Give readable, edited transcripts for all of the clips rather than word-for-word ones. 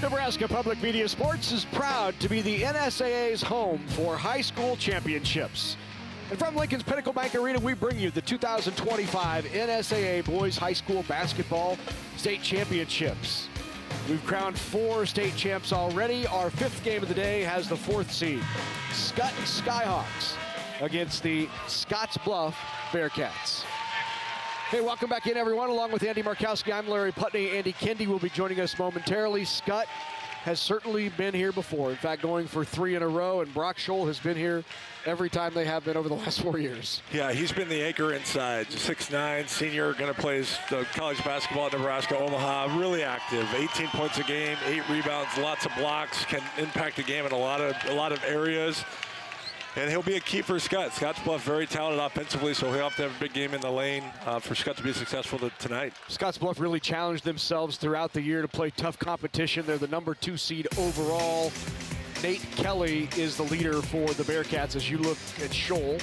Nebraska Public Media Sports is proud to be the NSAA's home for high school championships. And from Lincoln's Pinnacle Bank Arena, we bring you the 2025 NSAA Boys High School Basketball State Championships. We've crowned 4 state champs already. Our 5th game of the day has the 4th seed, Skutt Skyhawks, against the Scottsbluff Bearcats. Hey, welcome back in, everyone. Along with Andy Markowski, I'm Larry Putney. Andy Kendi will be joining us momentarily. Skutt has certainly been here before. In fact, going for 3 in a row, and Brock Scholl has been here every time they have been over the last 4 years. Yeah, he's been the anchor inside. 6'9", senior, going to play the college basketball at Nebraska, Omaha. Really active. 18 points a game, 8 rebounds, lots of blocks. Can impact the game in a lot of areas. And he'll be a key for Skutt. Scottsbluff very talented offensively, so he'll have to have a big game in the lane for Skutt to be successful tonight. Scottsbluff really challenged themselves throughout the year to play tough competition. They're the number 2 seed overall. Nate Kelly is the leader for the Bearcats as you look at Scholl.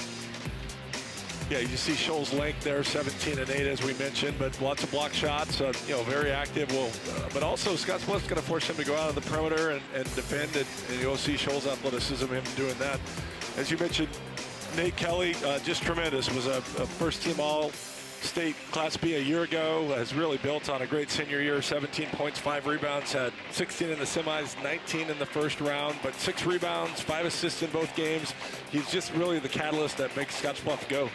Yeah, you see Scholl's length there, 17 and 8 as we mentioned, but lots of block shots, very active. But also Scottsbluff's going to force him to go out of the perimeter and defend, and you'll see Scholl's athleticism, him doing that. As you mentioned, Nate Kelly, just tremendous. Was a first-team All-State Class B a year ago. Has really built on a great senior year. 17 points, 5 rebounds. Had 16 in the semis, 19 in the first round. But 6 rebounds, 5 assists in both games. He's just really the catalyst that makes Scottsbluff go.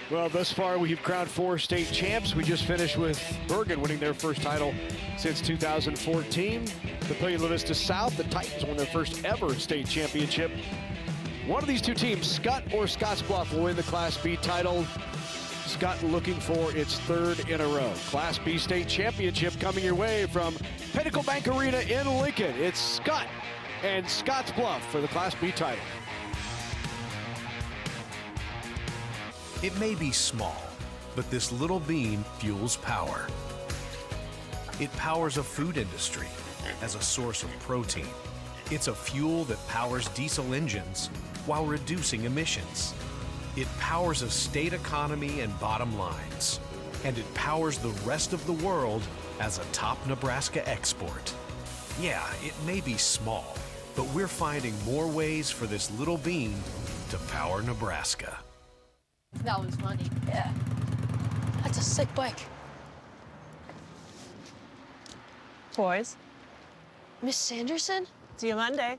Well, thus far we've crowned 4 state champs. We just finished with Bergen winning their first title since 2014. The Papillion-La Vista South, the Titans won their first ever state championship. One of these 2 teams, Skutt or Scottsbluff, will win the Class B title. Skutt looking for its 3rd in a row. Class B state championship coming your way from Pinnacle Bank Arena in Lincoln. It's Skutt and Scottsbluff for the Class B title. It may be small, but this little bean fuels power. It powers a food industry as a source of protein. It's a fuel that powers diesel engines while reducing emissions. It powers a state economy and bottom lines. And it powers the rest of the world as a top Nebraska export. Yeah, it may be small, but we're finding more ways for this little bean to power Nebraska. That was funny. Yeah. That's a sick bike. Boys, Miss Sanderson? see you Monday.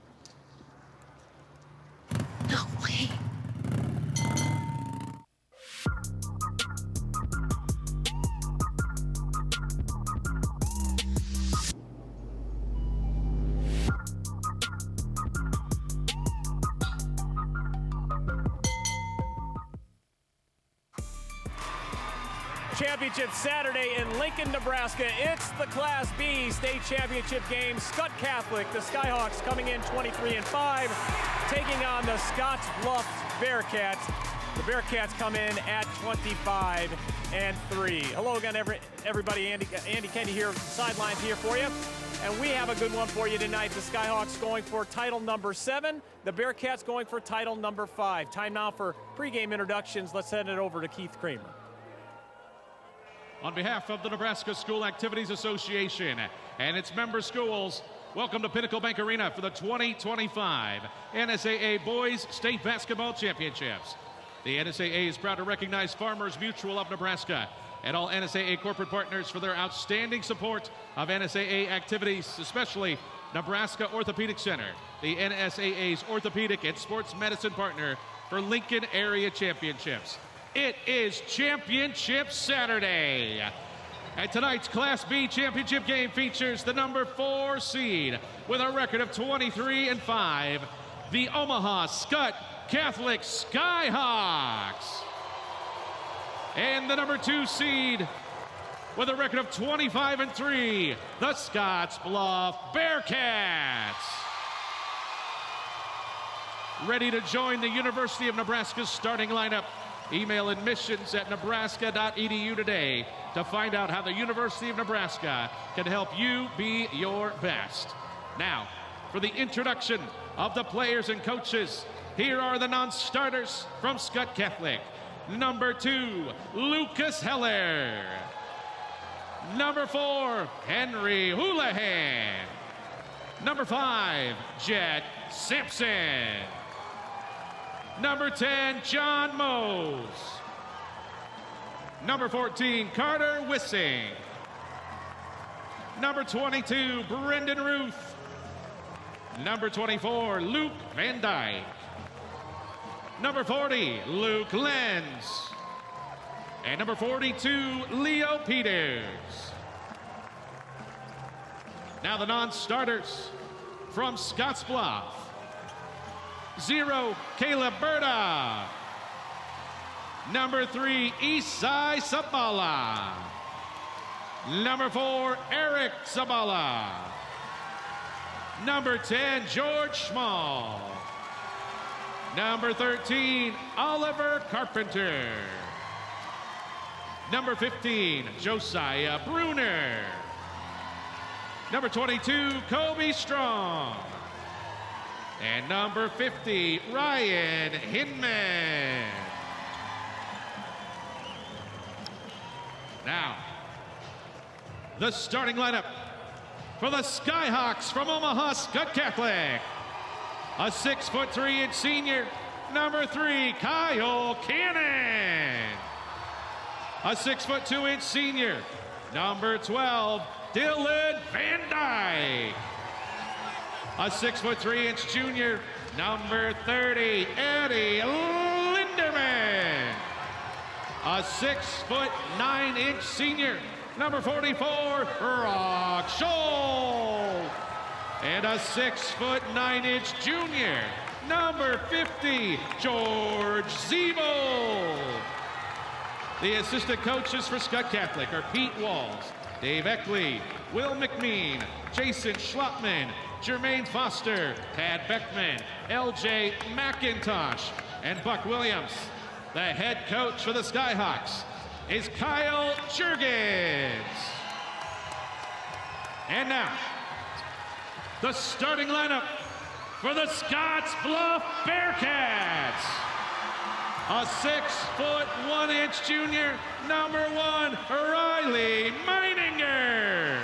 No way. Championship Saturday in Lincoln, Nebraska. It's the Class B state championship game. Skutt Catholic, the Skyhawks coming in 23-5, taking on the Scottsbluff Bearcats. The Bearcats come in at 25-3. Hello again, everybody. Andy Kendi here, sidelines here for you. And we have a good one for you tonight. The Skyhawks going for title number 7. The Bearcats going for title number 5. Time now for pregame introductions. Let's send it over to Keith Kramer. On behalf of the Nebraska School Activities Association and its member schools, welcome to Pinnacle Bank Arena for the 2025 NSAA Boys State Basketball Championships. The NSAA is proud to recognize Farmers Mutual of Nebraska and all NSAA corporate partners for their outstanding support of NSAA activities, especially Nebraska Orthopedic Center, the NSAA's orthopedic and sports medicine partner for Lincoln Area Championships. It is Championship Saturday. And tonight's Class B championship game features the number 4 seed with a record of 23-5, the Omaha Skutt Catholic Skyhawks. And the number 2 seed with a record of 25-3, the Scottsbluff Bearcats. Ready to join the University of Nebraska's starting lineup? Email admissions at nebraska.edu today to find out how the University of Nebraska can help you be your best. Now, for the introduction of the players and coaches, here are the non-starters from Skutt Catholic. Number 2, Lucas Heller. Number 4, Henry Houlihan. Number 5, Jet Simpson. Number 10, John Mose. Number 14, Carter Wissing. Number 22, Brendan Ruth. Number 24, Luke Van Dyke. Number 40, Luke Lenz. And number 42, Leo Peters. Now the non-starters from Scottsbluff. 0, Caleb Berta. Number 3, Isai Sabala. Number 4, Eric Sabala. Number 10, George Schmall. Number 13, Oliver Carpenter. Number 15, Josiah Bruner. Number 22, Kobe Strong. And number 50, Ryan Hinman. Now, the starting lineup for the Skyhawks from Omaha, Skutt Catholic. A 6'3" senior, number 3, Kyle Cannon. A 6'2" senior, number 12, Dylan Van Dyke. A 6'3" junior, number 30, Eddie Linderman. A 6'9" senior, number 44, Rock Scholl. And a 6'9" junior, number 50, George Zeeble. The assistant coaches for Skutt Catholic are Pete Walls, Dave Eckley, Will McMean, Jason Schlottman, Jermaine Foster, Tad Beckman, LJ McIntosh, and Buck Williams. The head coach for the Skyhawks is Kyle Jurgens. And now, the starting lineup for the Scottsbluff Bearcats. A 6'1" junior, number 1, Riley Meininger.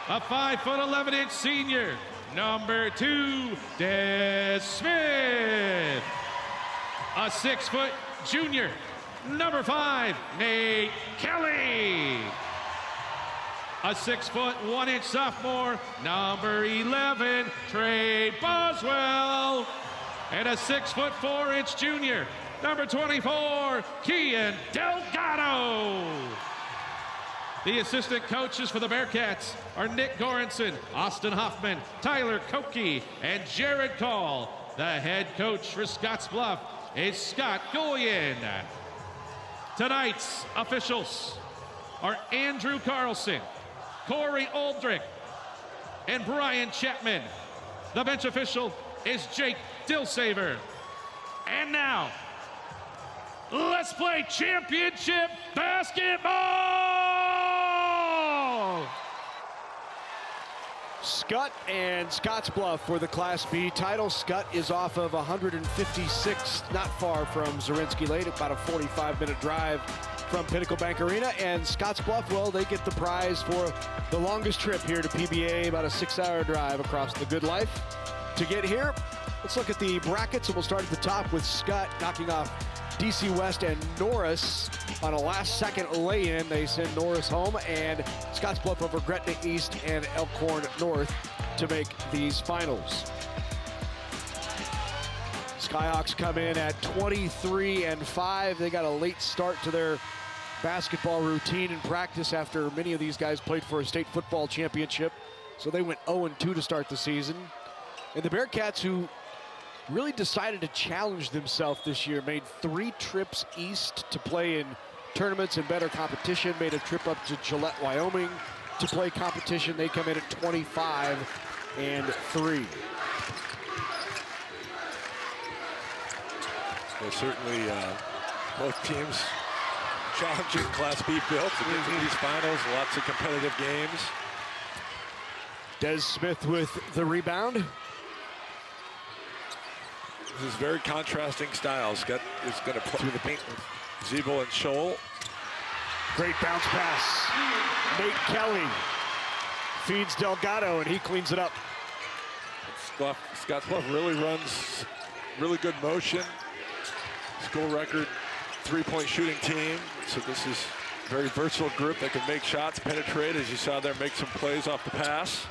A 5'11" senior, number 2, Des Smith. A 6' junior, number 5, Nate Kelly. A 6'1" sophomore, number 11, Trey Boswell. And a 6'4" junior, number 24, Kian Delgado. The assistant coaches for the Bearcats are Nick Goranson, Austin Hoffman, Tyler Koke, and Jared Call. The head coach for Scottsbluff is Scott Gullion. Tonight's officials are Andrew Carlson, Corey Aldrich, and Brian Chapman. The bench official is Jake Dillsaver. And now, let's play championship basketball! Skutt and Scottsbluff for the Class B title. Skutt is off of 156th, not far from Zorinsky Lake, about a 45-minute drive from Pinnacle Bank Arena. And Scottsbluff, well, they get the prize for the longest trip here to PBA, about a 6-hour drive across the Good Life. To get here, let's look at the brackets, and we'll start at the top with Skutt knocking off DC West and Norris on a last-second lay-in. They send Norris home, and Scottsbluff over Gretna East and Elkhorn North to make these finals. Skyhawks come in at 23-5. They got a late start to their basketball routine and practice after many of these guys played for a state football championship. So they went 0-2 to start the season. And the Bearcats, who really decided to challenge themselves this year, made 3 trips east to play in tournaments and better competition, made a trip up to Gillette, Wyoming to play competition. They come in at 25-3. Well, certainly both teams challenging Class B field to get to these finals, lots of competitive games. Des Smith with the rebound. This is very contrasting styles. Skutt is going to play through the paint with Zeeble and Scholl. Great bounce pass. Nate Kelly feeds Delgado, and he cleans it up. Scottsbluff really runs really good motion. School record three-point shooting team. So this is a very versatile group that can make shots, penetrate, as you saw there, make some plays off the pass.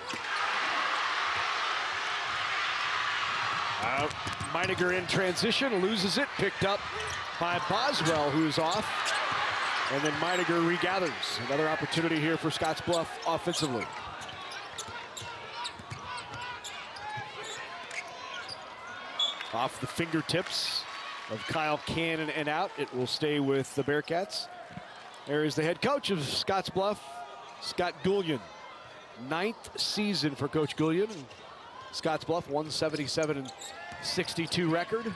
Meininger in transition, loses it, picked up by Boswell, who's off. And then Meininger regathers. Another opportunity here for Scottsbluff offensively. Off the fingertips of Kyle Cannon and out. It will stay with the Bearcats. There is the head coach of Scottsbluff, Scott Gullion. 9th season for Coach Gullion. Scottsbluff, 177-62 record.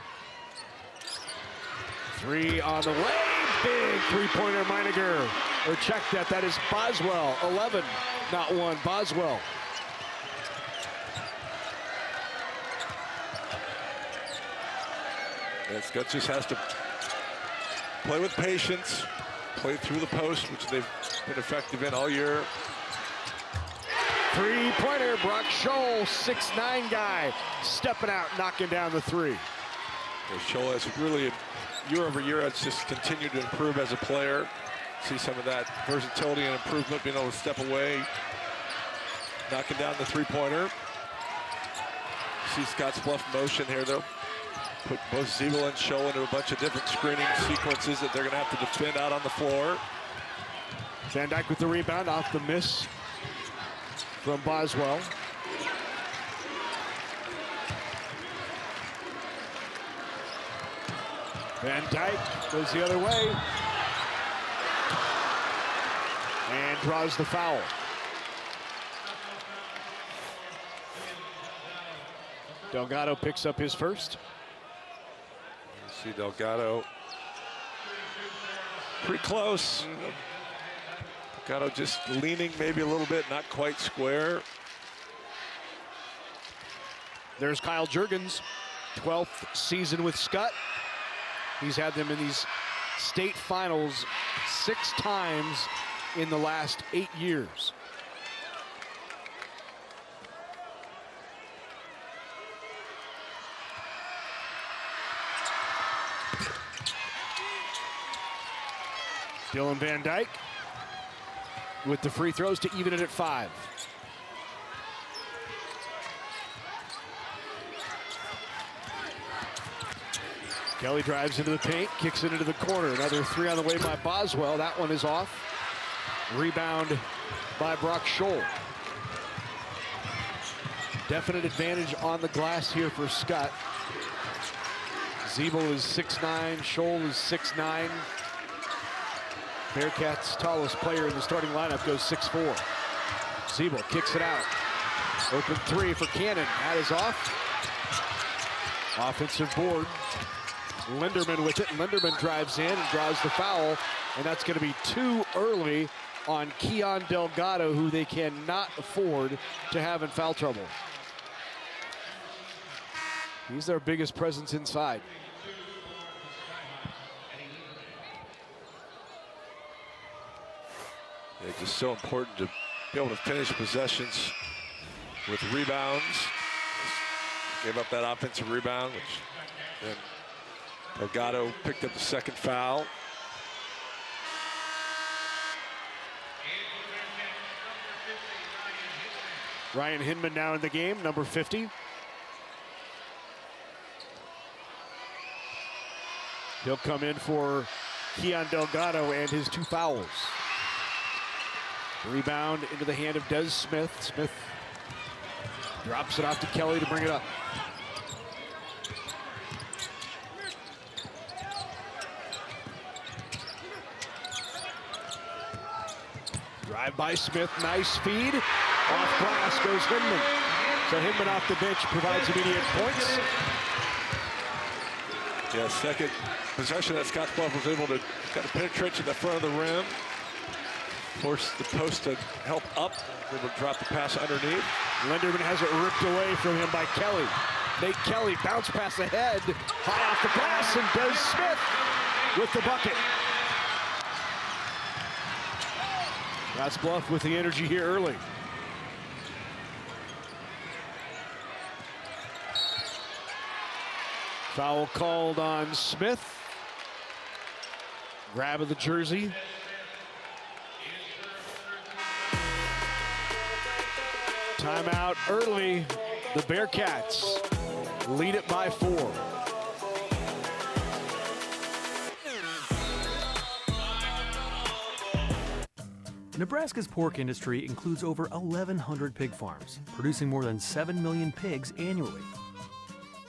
3 on the way. Big three-pointer, Meininger. Or check that. That is Boswell. 11, not 1. Boswell. And Skutt just has to play with patience, play through the post, which they've been effective in all year. Three-pointer, Brock Scholl, 6'9" guy, stepping out, knocking down the 3. Scholl has really, year over year, has just continued to improve as a player. See some of that versatility and improvement, being able to step away, knocking down the three-pointer. See Scottsbluff motion here, though. Put both Zeebel and Scholl into a bunch of different screening sequences that they're going to have to defend out on the floor. Van Dyke with the rebound off the miss from Boswell. Van Dyke goes the other way and draws the foul. Delgado picks up his first. See Delgado pretty close. Delgado just leaning maybe a little bit, not quite square. There's Kyle Juergens, 12th season with Skutt. He's had them in these state finals 6 times in the last 8 years. Dylan Van Dyke with the free throws to even it at 5. Kelly drives into the paint, kicks it into the corner. Another 3 on the way by Boswell. That one is off. Rebound by Brock Scholl. Definite advantage on the glass here for Skutt. Zeebel is 6'9", Scholl is 6'9". Bearcats' tallest player in the starting lineup goes 6'4". Zeebel kicks it out. Open 3 for Cannon. That is off. Offensive board. Linderman with it. Linderman drives in and draws the foul. And that's going to be too early on Keon Delgado, who they cannot afford to have in foul trouble. He's their biggest presence inside. It's just so important to be able to finish possessions with rebounds. Gave up that offensive rebound, which then Delgado picked up the second foul. Ryan Hinman now in the game, number 50. He'll come in for Keon Delgado and his 2 fouls. Rebound into the hand of Des Smith. Smith drops it off to Kelly to bring it up. Drive by Smith, nice feed. Off glass goes Hinman. So Hinman off the bench provides immediate points. Yeah, second possession that Scottsbluff was able to kind of penetrate to the front of the rim. Force the post to help up. Able to drop the pass underneath. Linderman has it ripped away from him by Kelly. Nate Kelly bounce pass ahead. High off the glass, and Des Smith with the bucket. Scottsbluff with the energy here early. Foul called on Smith. Grab of the jersey. Timeout early. The Bearcats lead it by 4. Nebraska's pork industry includes over 1,100 pig farms, producing more than 7 million pigs annually,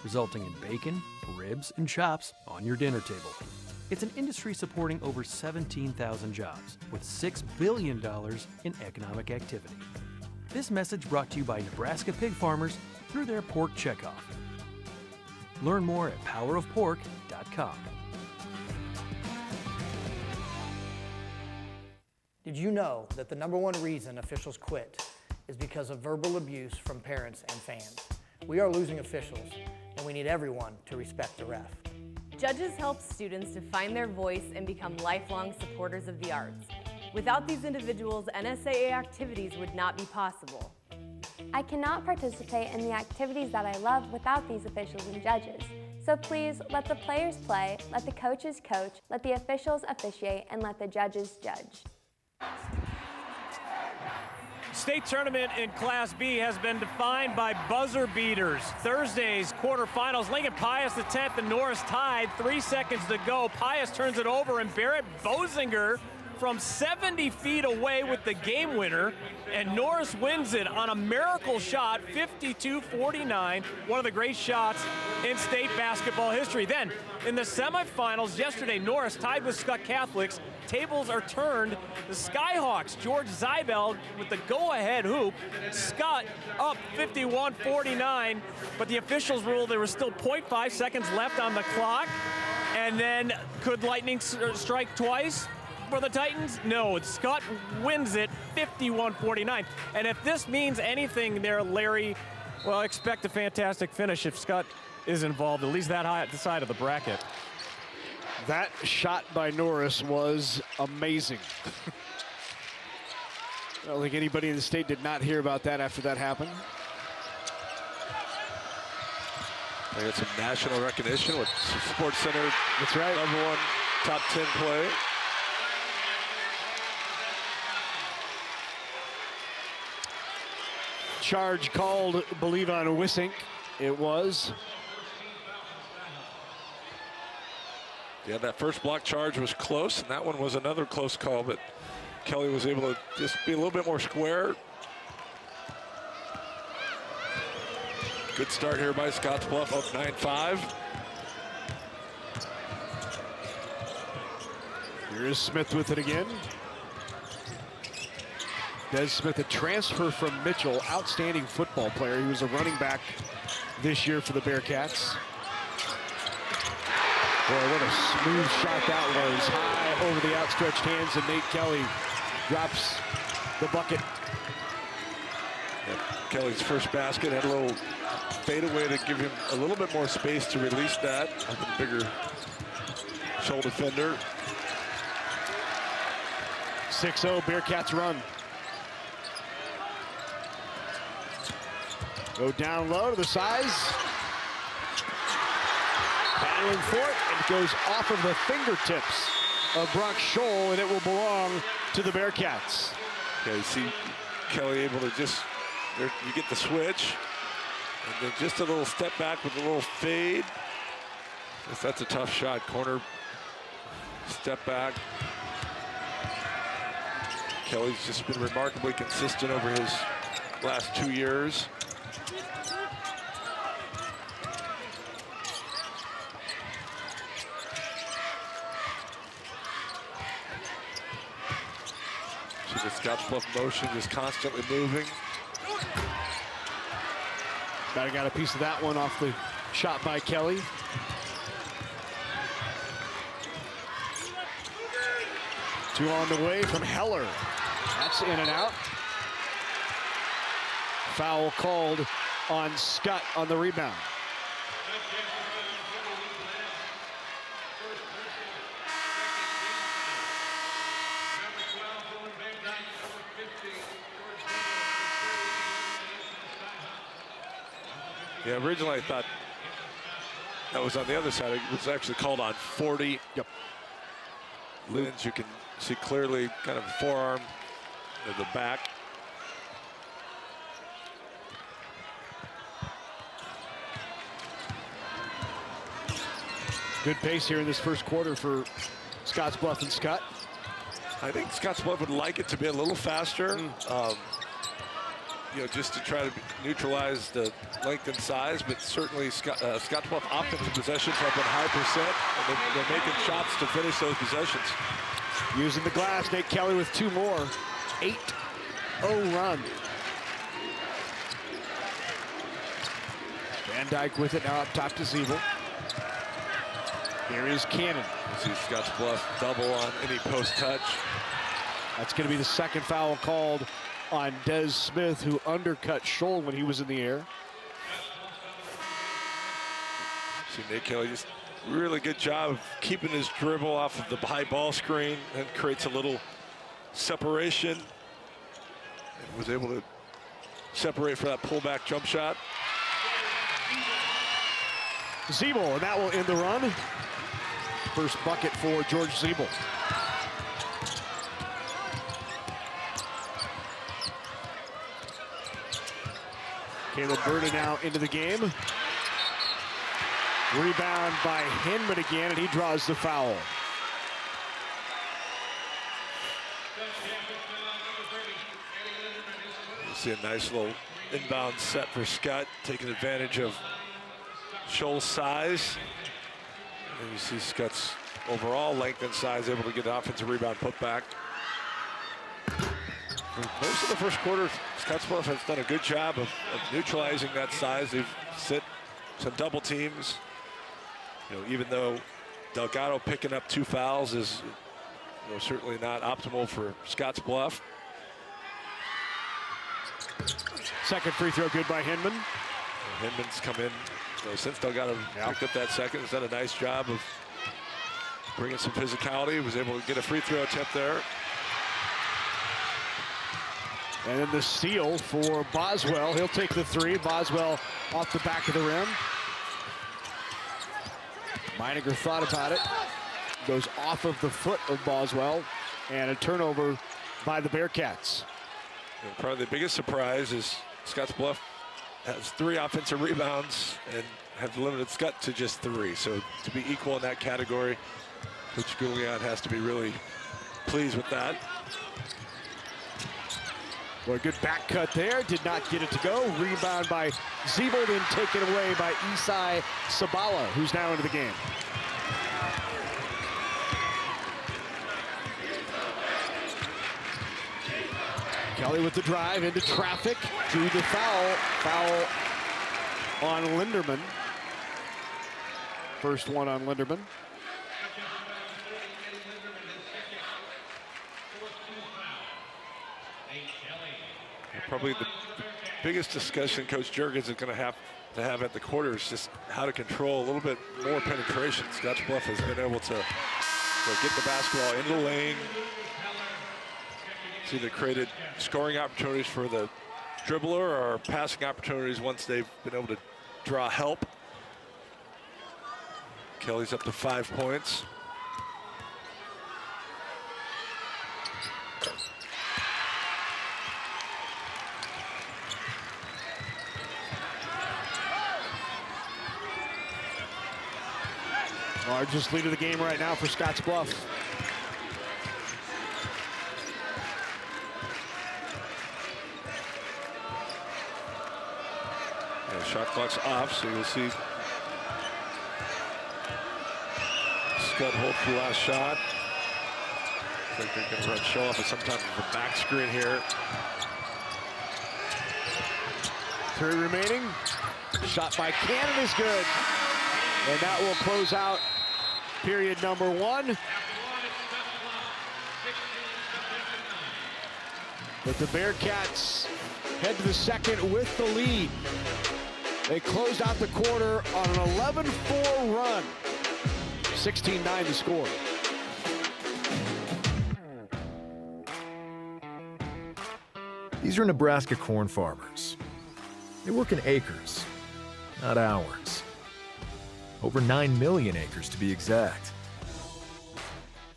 resulting in bacon, ribs, and chops on your dinner table. It's an industry supporting over 17,000 jobs with $6 billion in economic activity. This message brought to you by Nebraska pig farmers through their pork checkoff. Learn more at powerofpork.com. Did you know that the #1 reason officials quit is because of verbal abuse from parents and fans? We are losing officials, and we need everyone to respect the ref. Judges help students to find their voice and become lifelong supporters of the arts. Without these individuals, NSAA activities would not be possible. I cannot participate in the activities that I love without these officials and judges. So please, let the players play, let the coaches coach, let the officials officiate, and let the judges judge. State tournament in Class B has been defined by buzzer beaters. Thursday's quarterfinals, Lincoln Pius the 10th and Norris tied, 3 seconds to go. Pius turns it over and Barrett Bosinger from 70 feet away with the game winner, and Norris wins it on a miracle shot, 52-49, one of the great shots in state basketball history. Then, in the semifinals yesterday, Norris tied with Skutt Catholics. Tables are turned. The Skyhawks, George Zybel with the go-ahead hoop. Skutt up 51-49, but the officials ruled there was still 0.5 seconds left on the clock. And then, could lightning strike twice for the Titans? No, Skutt wins it 51-49. And if this means anything there, Larry, well, expect a fantastic finish if Skutt is involved, at least that high at the side of the bracket. That shot by Norris was amazing. I don't think anybody in the state did not hear about that after that happened. They got some national recognition with Sports Center. That's right. #1 top 10 play. Charge called, believe, on Wisink. It was. Yeah, that first block charge was close, and that one was another close call, but Kelly was able to just be a little bit more square. Good start here by Scottsbluff, up 9-5. Here is Smith with it again. Des Smith, a transfer from Mitchell, outstanding football player. He was a running back this year for the Bearcats. Boy, what a smooth shot that was. High over the outstretched hands, and Nate Kelly drops the bucket. Yeah, Kelly's first basket had a little fadeaway to give him a little bit more space to release that. A bigger shoulder fender. 6-0 Bearcats run. Go down low to the size. Battling for it, and it goes off of the fingertips of Brock Scholl, and it will belong to the Bearcats. Yeah, you see Kelly able to just, there, you get the switch, and then just a little step back with a little fade. That's a tough shot. Corner, step back. Kelly's just been remarkably consistent over his last 2 years. So the Scottsbluff motion just constantly moving. Got a piece of that one off the shot by Kelly. Two on the way from Heller. That's in and out. Foul called on Skutt on the rebound. Yeah, originally I thought that was on the other side. It was actually called on 40. Yep. Lins, you can see clearly kind of forearm to the back. Good pace here in this first quarter for Scottsbluff and Skutt. I think Scottsbluff would like it to be a little faster, you know, just to try to neutralize the length and size, but certainly Scottsbluff offensive possessions have been high percent, and they're making shots to finish those possessions. Using the glass, Nate Kelly with 2 more. 8-0 run. Van Dyke with it now up top to Zeeble. Here is Cannon. You see Scottsbluff double on any post touch. That's going to be the second foul called on Des Smith, who undercut Scholl when he was in the air. See Nate Kelly just really good job of keeping his dribble off of the high ball screen and creates a little separation. And was able to separate for that pullback jump shot. Zeeble, and that will end the run. First bucket for George Zeeble. Caleb Burden now into the game. Rebound by Hinman again, and he draws the foul. You see a nice little inbound set for Skutt, taking advantage of Scholl's size. And you see Skutt's overall length and size able to get an offensive rebound put back. Most of the first quarter, Scottsbluff has done a good job of neutralizing that size. They've set some double teams. You know, even though Delgado picking up 2 fouls is, you know, certainly not optimal for Scottsbluff. Second free throw good by Hinman. Hinman's come in, you know, since Delgado picked up that second. Has done a nice job of bringing some physicality. Was able to get a free throw attempt there. And then the steal for Boswell. He'll take the 3. Boswell off the back of the rim. Meininger thought about it. Goes off of the foot of Boswell. And a turnover by the Bearcats. And probably the biggest surprise is Scottsbluff has 3 offensive rebounds and have limited Skutt to just 3. So to be equal in that category, Coach Goulian has to be really pleased with that. Well, a good back cut there. Did not get it to go. Rebound by Zeeble, then taken away by Isai Sabala, who's now into the game. Kelly with the drive into traffic. Drew the foul. Foul on Linderman. First one on Linderman. Probably the biggest discussion Coach Juergens is going to have at the quarter is just how to control a little bit more penetration. Scottsbluff has been able to get the basketball into the lane. It's either created scoring opportunities for the dribbler or passing opportunities once they've been able to draw help. Kelly's up to 5 points. Largest lead of the game right now for Scottsbluff. Yeah, shot clock's off, so you'll see Skutt hold for the last shot. I think they're going to run show off at some type of a back screen here. 3 remaining. Shot by Cannon is good. And that will close out period number 1. But the Bearcats head to the second with the lead. They closed out the quarter on an 11-4 run. 16-9 to score. These are Nebraska corn farmers. They work in acres, not ours. Over 9 million acres to be exact.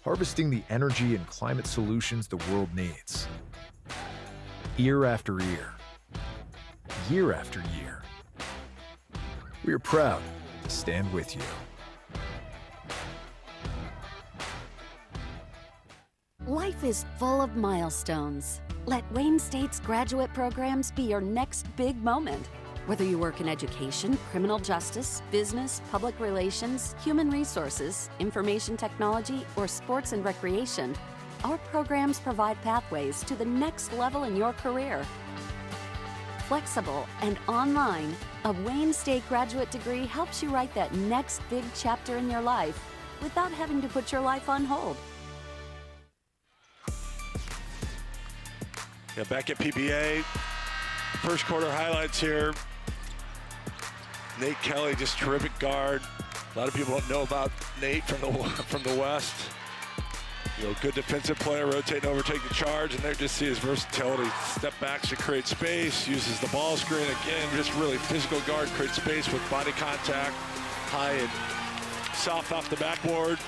Harvesting the energy and climate solutions the world needs. Year after year. Year after year. We are proud to stand with you. Life is full of milestones. Let Wayne State's graduate programs be your next big moment. Whether you work in education, criminal justice, business, public relations, human resources, information technology, or sports and recreation, our programs provide pathways to the next level in your career. Flexible and online, a Wayne State graduate degree helps you write that next big chapter in your life without having to put your life on hold. Yeah, back at PBA, first quarter highlights here. Nate Kelly, just terrific guard. A lot of people don't know about Nate from the West. You know, good defensive player, rotate and overtake the charge, and there just see his versatility. Step backs to create space, uses the ball screen again, just really physical guard, create space with body contact, high and soft off the backboard.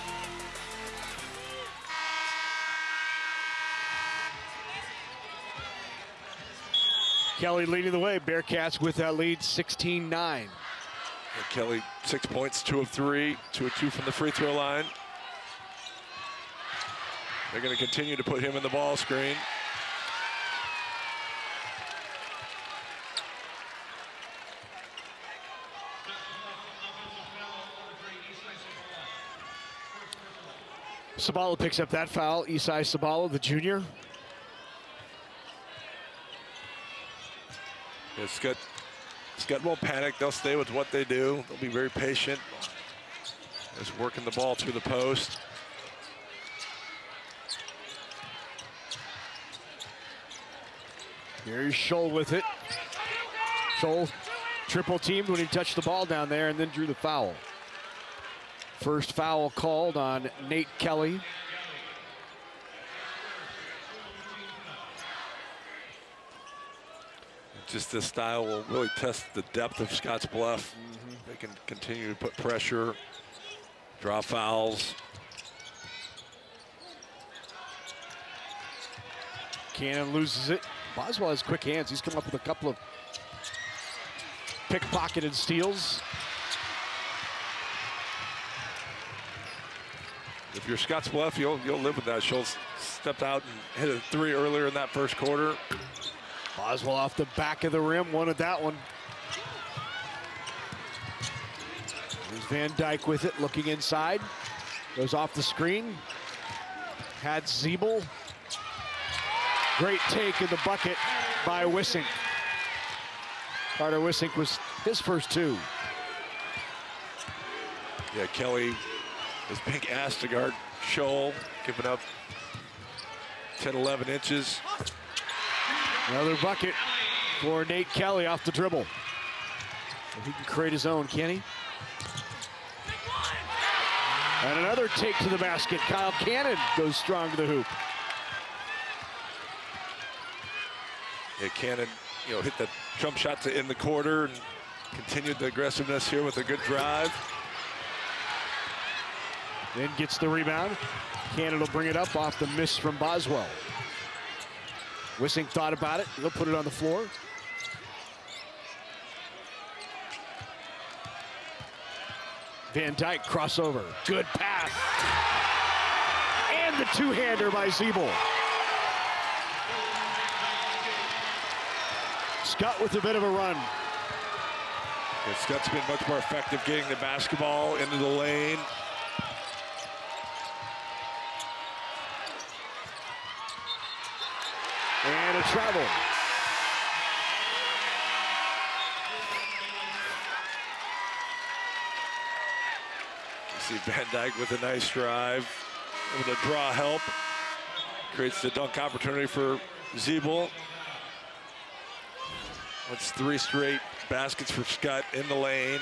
Kelly leading the way. Bearcats with that lead, 16-9. Kelly, 6 points, 2 of 3, 2 of 2 from the free throw line. They're going to continue to put him in the ball screen. Sabala picks up that foul. Isai Sabala, the junior. Yeah, Skutt won't panic. They'll stay with what they do. They'll be very patient. Just working the ball through the post. Here's Scholl with it. Scholl triple teamed when he touched the ball down there and then drew the foul. First foul called on Nate Kelly. Just this style will really test the depth of Scottsbluff. They can continue to put pressure, draw fouls. Cannon loses it. Boswell has quick hands. He's come up with a couple of pickpocketed steals. If you're Scottsbluff, you'll live with that. Schultz stepped out and hit a 3 earlier in that first quarter. Boswell off the back of the rim, wanted that one. There's Van Dyke with it, looking inside. Goes off the screen. Had Zeeble. Great take in the bucket by Wissink. Carter Wissink was his first 2. Yeah, Kelly was being asked to guard Scholl, giving up 10, 11 inches. Another bucket for Nate Kelly off the dribble. He can create his own, can he? And another take to the basket. Kyle Cannon goes strong to the hoop. Yeah, Cannon, hit the jump shot to end the quarter and continued the aggressiveness here with a good drive. Then gets the rebound. Cannon will bring it up off the miss from Boswell. Wissink thought about it. He'll put it on the floor. Van Dyke crossover. Good pass. And the two-hander by Zeeble. Skutt with a bit of a run. Yeah, Skutt's been much more effective getting the basketball into the lane. And a travel. You see Van Dyke with a nice drive, able to draw help. Creates the dunk opportunity for Zeeble. That's 3 straight baskets for Skutt in the lane.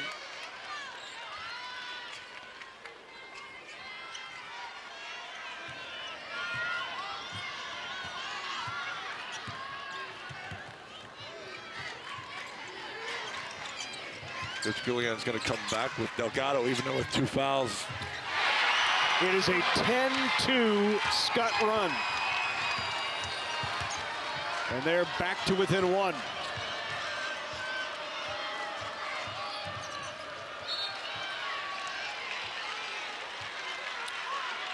Coach Gilligan's going to come back with Delgado, even though with 2 fouls. It is a 10-2 Skutt run. And they're back to within 1.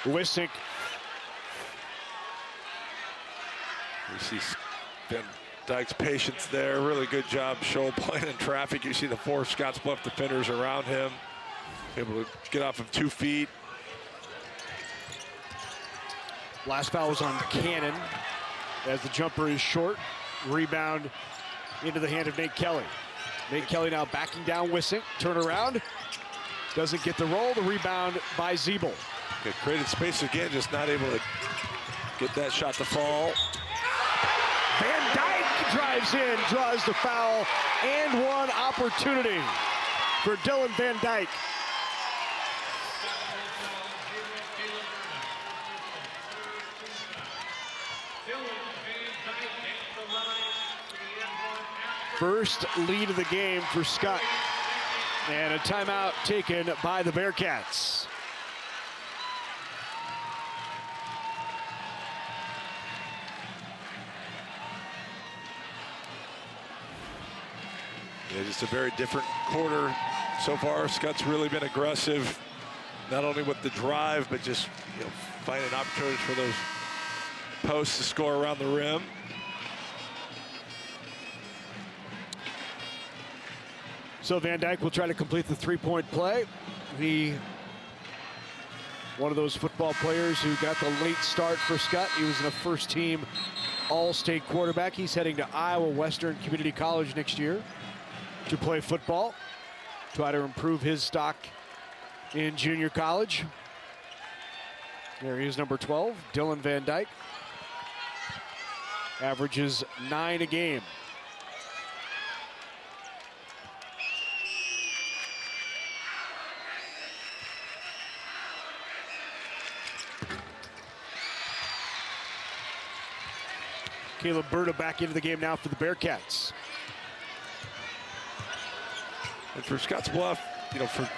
Wisick. You see Van Dyke's patience there. Really good job, Scholl playing in traffic. You see the 4 Scottsbluff defenders around him, able to get off of 2 feet. Last foul was on Cannon as the jumper is short. Rebound into the hand of Nate Kelly. Nate Kelly now backing down Wisick. Turn around. Doesn't get the roll. The rebound by Zeeble. Okay, created space again, just not able to get that shot to fall. Van Dyke drives in, draws the foul, and 1 opportunity for Dylan Van Dyke. First lead of the game for Skutt. And a timeout taken by the Bearcats. Yeah, just a very different quarter so far. Skutt's really been aggressive, not only with the drive, but just finding opportunities for those posts to score around the rim. So Van Dyke will try to complete the 3-point play. One of those football players who got the late start for Skutt. He was in a first-team All-State quarterback. He's heading to Iowa Western Community College next year to play football, try to improve his stock in junior college. There he is, number 12, Dylan Van Dyke. Averages 9 a game. Caleb Berta back into the game now for the Bearcats. And for Scottsbluff, for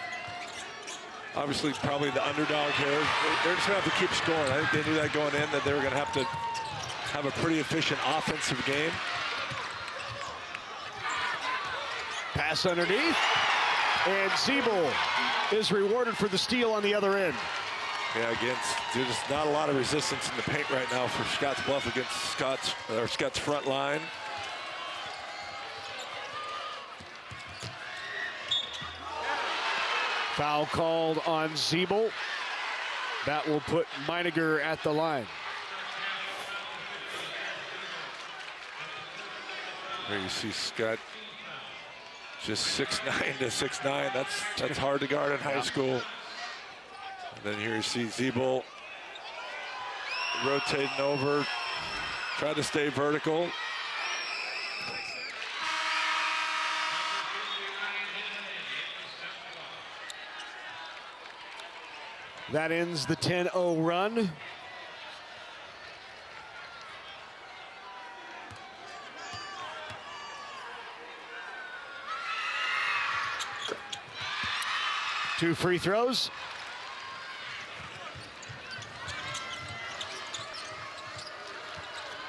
obviously probably the underdog here, they're just going to have to keep scoring. I think they knew that going in, that they were going to have a pretty efficient offensive game. Pass underneath, and Zeeble is rewarded for the steal on the other end. Yeah, again, there's not a lot of resistance in the paint right now for Scottsbluff against Skutt's front line. Foul called on Zeeble. That will put Meiniger at the line. There you see Skutt just 6'9" to 6'9". That's hard to guard in high school. And then here you see Zeeble rotating over, try to stay vertical. That ends the 10-0 run. Two free throws.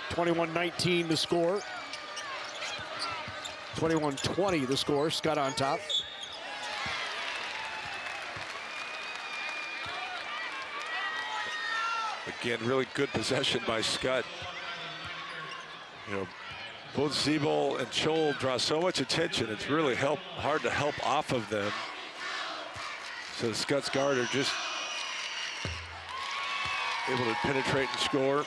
(21-19) the score. 21-20 the score. Skutt on top. Again, really good possession by Skutt. Both Zeeble and Scholl draw so much attention. It's really hard to help off of them. So the Skutt's guard are just able to penetrate and score.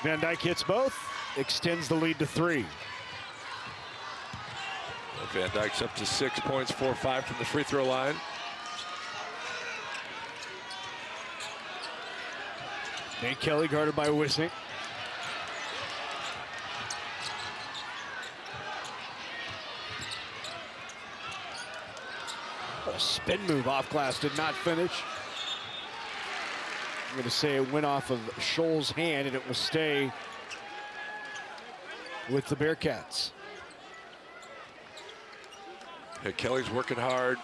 Van Dyke hits both, extends the lead to 3. Van Dyke's up to 6 points, 4-5 from the free throw line. Nate Kelly guarded by Wisick. A spin move off glass, did not finish. I'm going to say it went off of Scholl's hand, and it will stay with the Bearcats. Yeah, Kelly's working hard.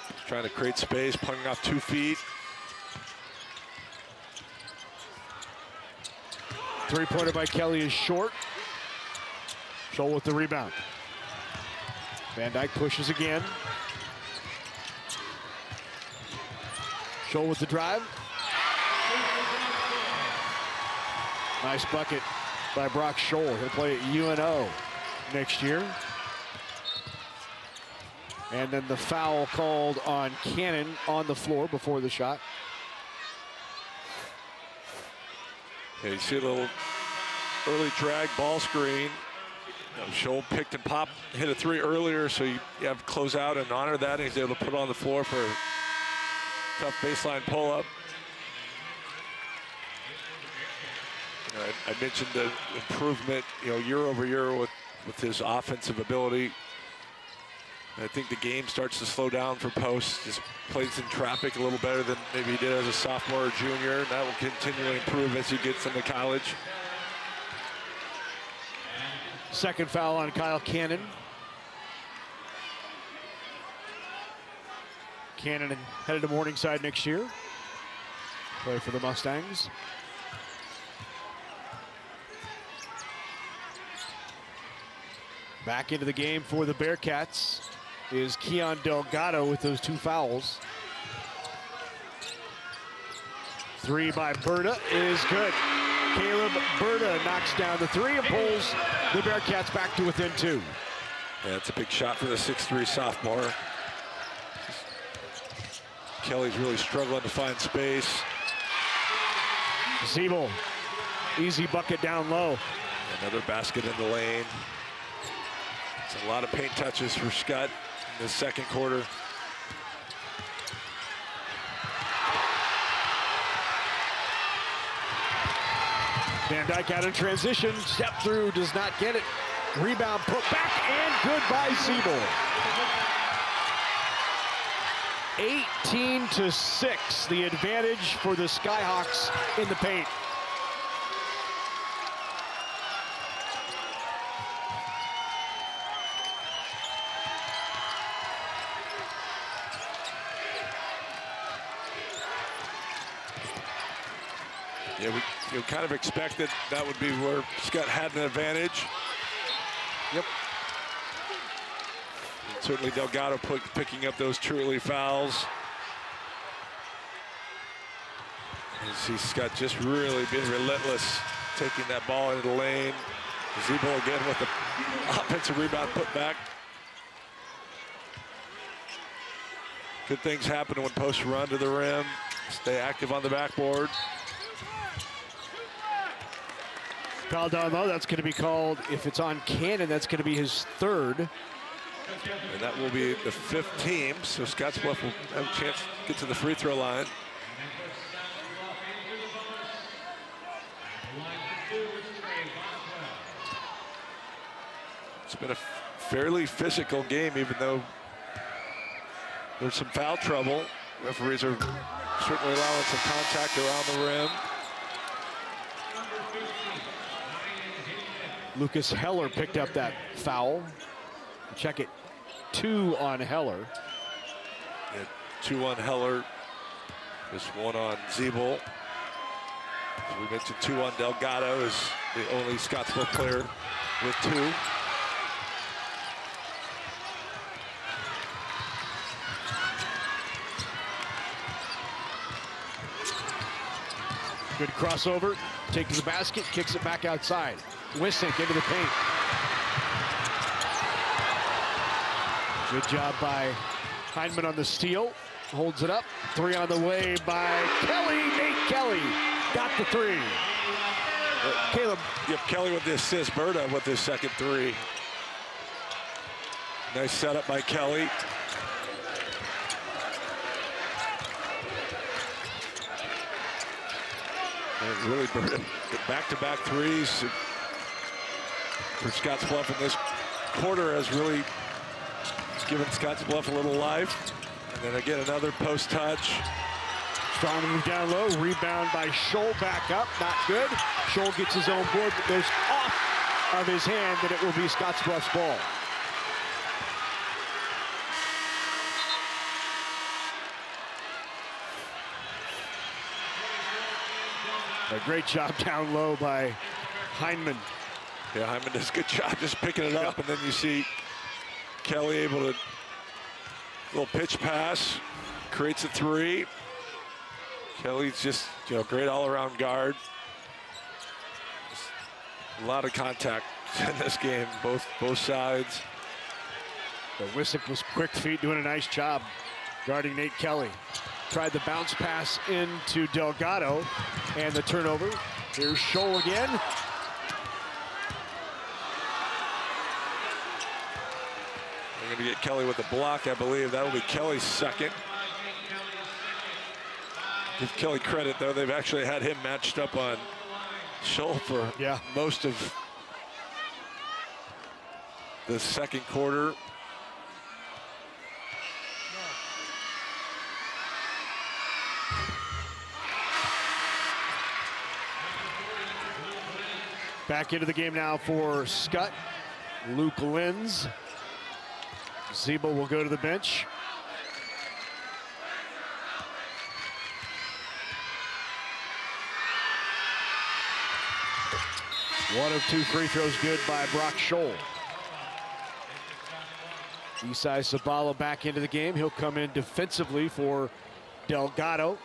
He's trying to create space, punting off 2 feet. Three-pointer by Kelly is short. Scholl with the rebound. Van Dyke pushes again. Scholl with the drive. Nice bucket by Brock Scholl. He'll play at UNO next year. And then the foul called on Cannon on the floor before the shot. Yeah, you see a little early drag ball screen. Scholl picked and popped, hit a 3 earlier, so you have to close out and honor that. And he's able to put it on the floor for a tough baseline pull-up. I mentioned the improvement, year over year with his offensive ability. I think the game starts to slow down for Post. Just plays in traffic a little better than maybe he did as a sophomore or junior. And that will continually improve as he gets into college. Second foul on Kyle Cannon. Cannon headed to Morningside next year. Play for the Mustangs. Back into the game for the Bearcats is Keon Delgado with those 2 fouls. 3 by Berta is good. Caleb Berta knocks down the 3 and pulls the Bearcats back to within 2. Yeah, it's a big shot for the 6'3" sophomore. Kelly's really struggling to find space. Siebel, easy bucket down low. Another basket in the lane. It's a lot of paint touches for Skutt in the second quarter. Van Dyke out in transition, step through, does not get it. Rebound put back and good by Siebel. 18-6, the advantage for the Skyhawks in the paint. Yeah, we kind of expected that would be where Skutt had an advantage. Yep. And certainly Delgado picking up those 2 early fouls. You see Skutt just really being relentless, taking that ball into the lane. Siebel again with the offensive rebound put back. Good things happen when Post run to the rim, stay active on the backboard. Foul down low, that's going to be called, if it's on Cannon, that's going to be his 3rd. And that will be the 5th team, so Scottsbluff will have a chance to get to the free throw line. It's been a fairly physical game, even though there's some foul trouble. Referees are certainly allowing some contact around the rim. Lucas Heller picked up that foul. Check it, 2 on Heller. Yeah, 2 on Heller, just 1 on Siebel. As we mentioned, 2 on Delgado, is the only Scottsbluff player with 2. Good crossover, takes the basket, kicks it back outside. Wissink into the paint. Good job by Hindman on the steal. Holds it up. 3 on the way by Kelly. Nate Kelly got the 3. Caleb. Yep, Kelly with the assist. Berta with his second 3. Nice setup by Kelly. And really back-to-back 3s for Scottsbluff in this quarter has really given Scottsbluff a little life. And then again, another post touch. Strong move down low, rebound by Scholl, back up, not good. Scholl gets his own board, but goes off of his hand, and it will be Scottsbluff's ball. A great job down low by Heineman. Yeah, Heineman does a good job just picking it up, and then you see Kelly able to, little pitch pass, creates a three. Kelly's just, great all-around guard. A lot of contact in this game, both sides. But Wissick was quick feet, doing a nice job guarding Nate Kelly. Tried the bounce pass into Delgado, and the turnover. Here's Scholl again. They're going to get Kelly with a block, I believe. That'll be Kelly's second. Give Kelly credit, though. They've actually had him matched up on Scholl for most of the second quarter. Back into the game now for Skutt. Luke Linz. Zeeble will go to the bench. One of two free throws good by Brock Scholl. Isai Sabala back into the game. He'll come in defensively for Delgado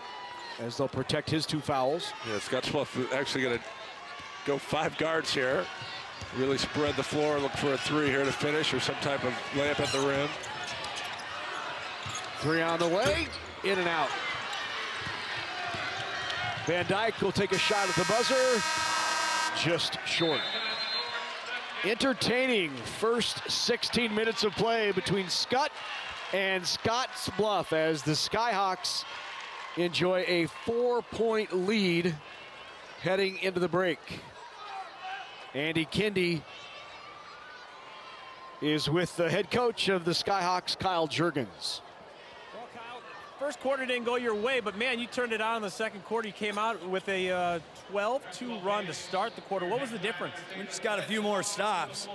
as they'll protect his two fouls. Yeah, Scottsbluff actually going to go 5 guards here. Really spread the floor, look for a three here to finish or some type of layup at the rim. Three on the way, in and out. Van Dyke will take a shot at the buzzer, just short. Entertaining first 16 minutes of play between Skutt and Scottsbluff as the Skyhawks enjoy a 4-point lead heading into the break. Andy Kindy is with the head coach of the Skyhawks, Kyle Juergens. Well, Kyle, first quarter didn't go your way, but man, you turned it on in the second quarter. You came out with a 12-2 run to start the quarter. What was the difference? We just got a few more stops.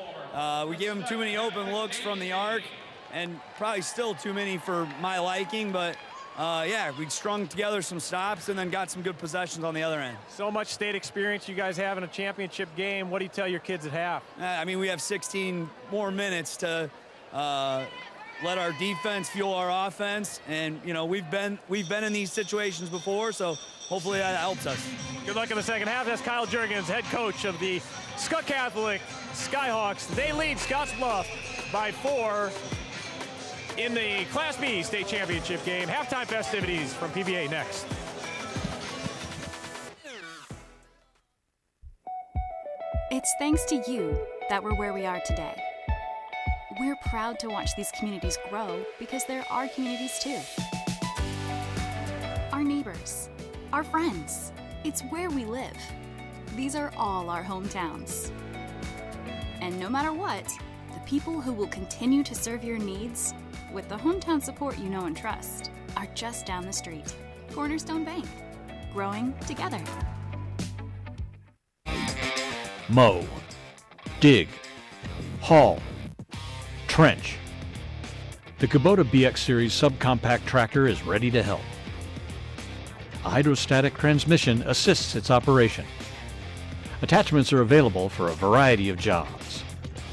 We gave them too many open looks from the arc, and probably still too many for my liking, but yeah, we strung together some stops and then got some good possessions on the other end. So much state experience you guys have in a championship game. What do you tell your kids at half? I mean, we have 16 more minutes to let our defense fuel our offense, and we've been in these situations before, so hopefully that helps us. Good luck in the second half. That's Kyle Juergens, head coach of the Skutt Catholic Skyhawks. They lead Scottsbluff by 4 in the Class B state championship game. Halftime festivities from PBA next. It's thanks to you that we're where we are today. We're proud to watch these communities grow because they're our communities too. Our neighbors, our friends, it's where we live. These are all our hometowns. And no matter what, the people who will continue to serve your needs with the hometown support you know and trust are just down the street. Cornerstone Bank, growing together. Mow, dig, haul, trench. The Kubota BX Series subcompact tractor is ready to help. A hydrostatic transmission assists its operation. Attachments are available for a variety of jobs.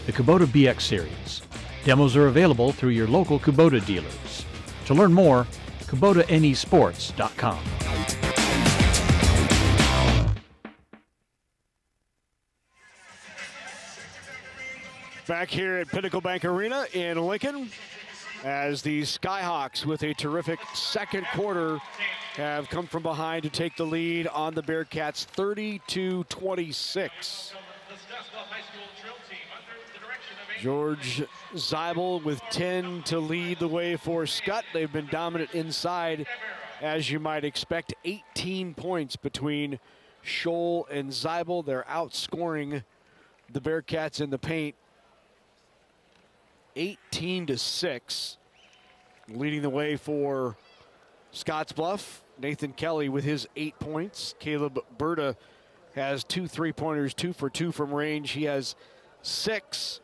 The Kubota BX Series. Demos are available through your local Kubota dealers. To learn more, KubotaNesports.com. Back here at Pinnacle Bank Arena in Lincoln, as the Skyhawks, with a terrific second quarter, have come from behind to take the lead on the Bearcats 32-26. George Zeibel with 10 to lead the way for Skutt. They've been dominant inside, as you might expect. 18 points between Scholl and Zeibel. They're outscoring the Bearcats in the paint 18-6. Leading the way for Scottsbluff, Nathan Kelly with his 8 points. Caleb Berta has 2 3-pointers, 2 for 2 from range. He has 6.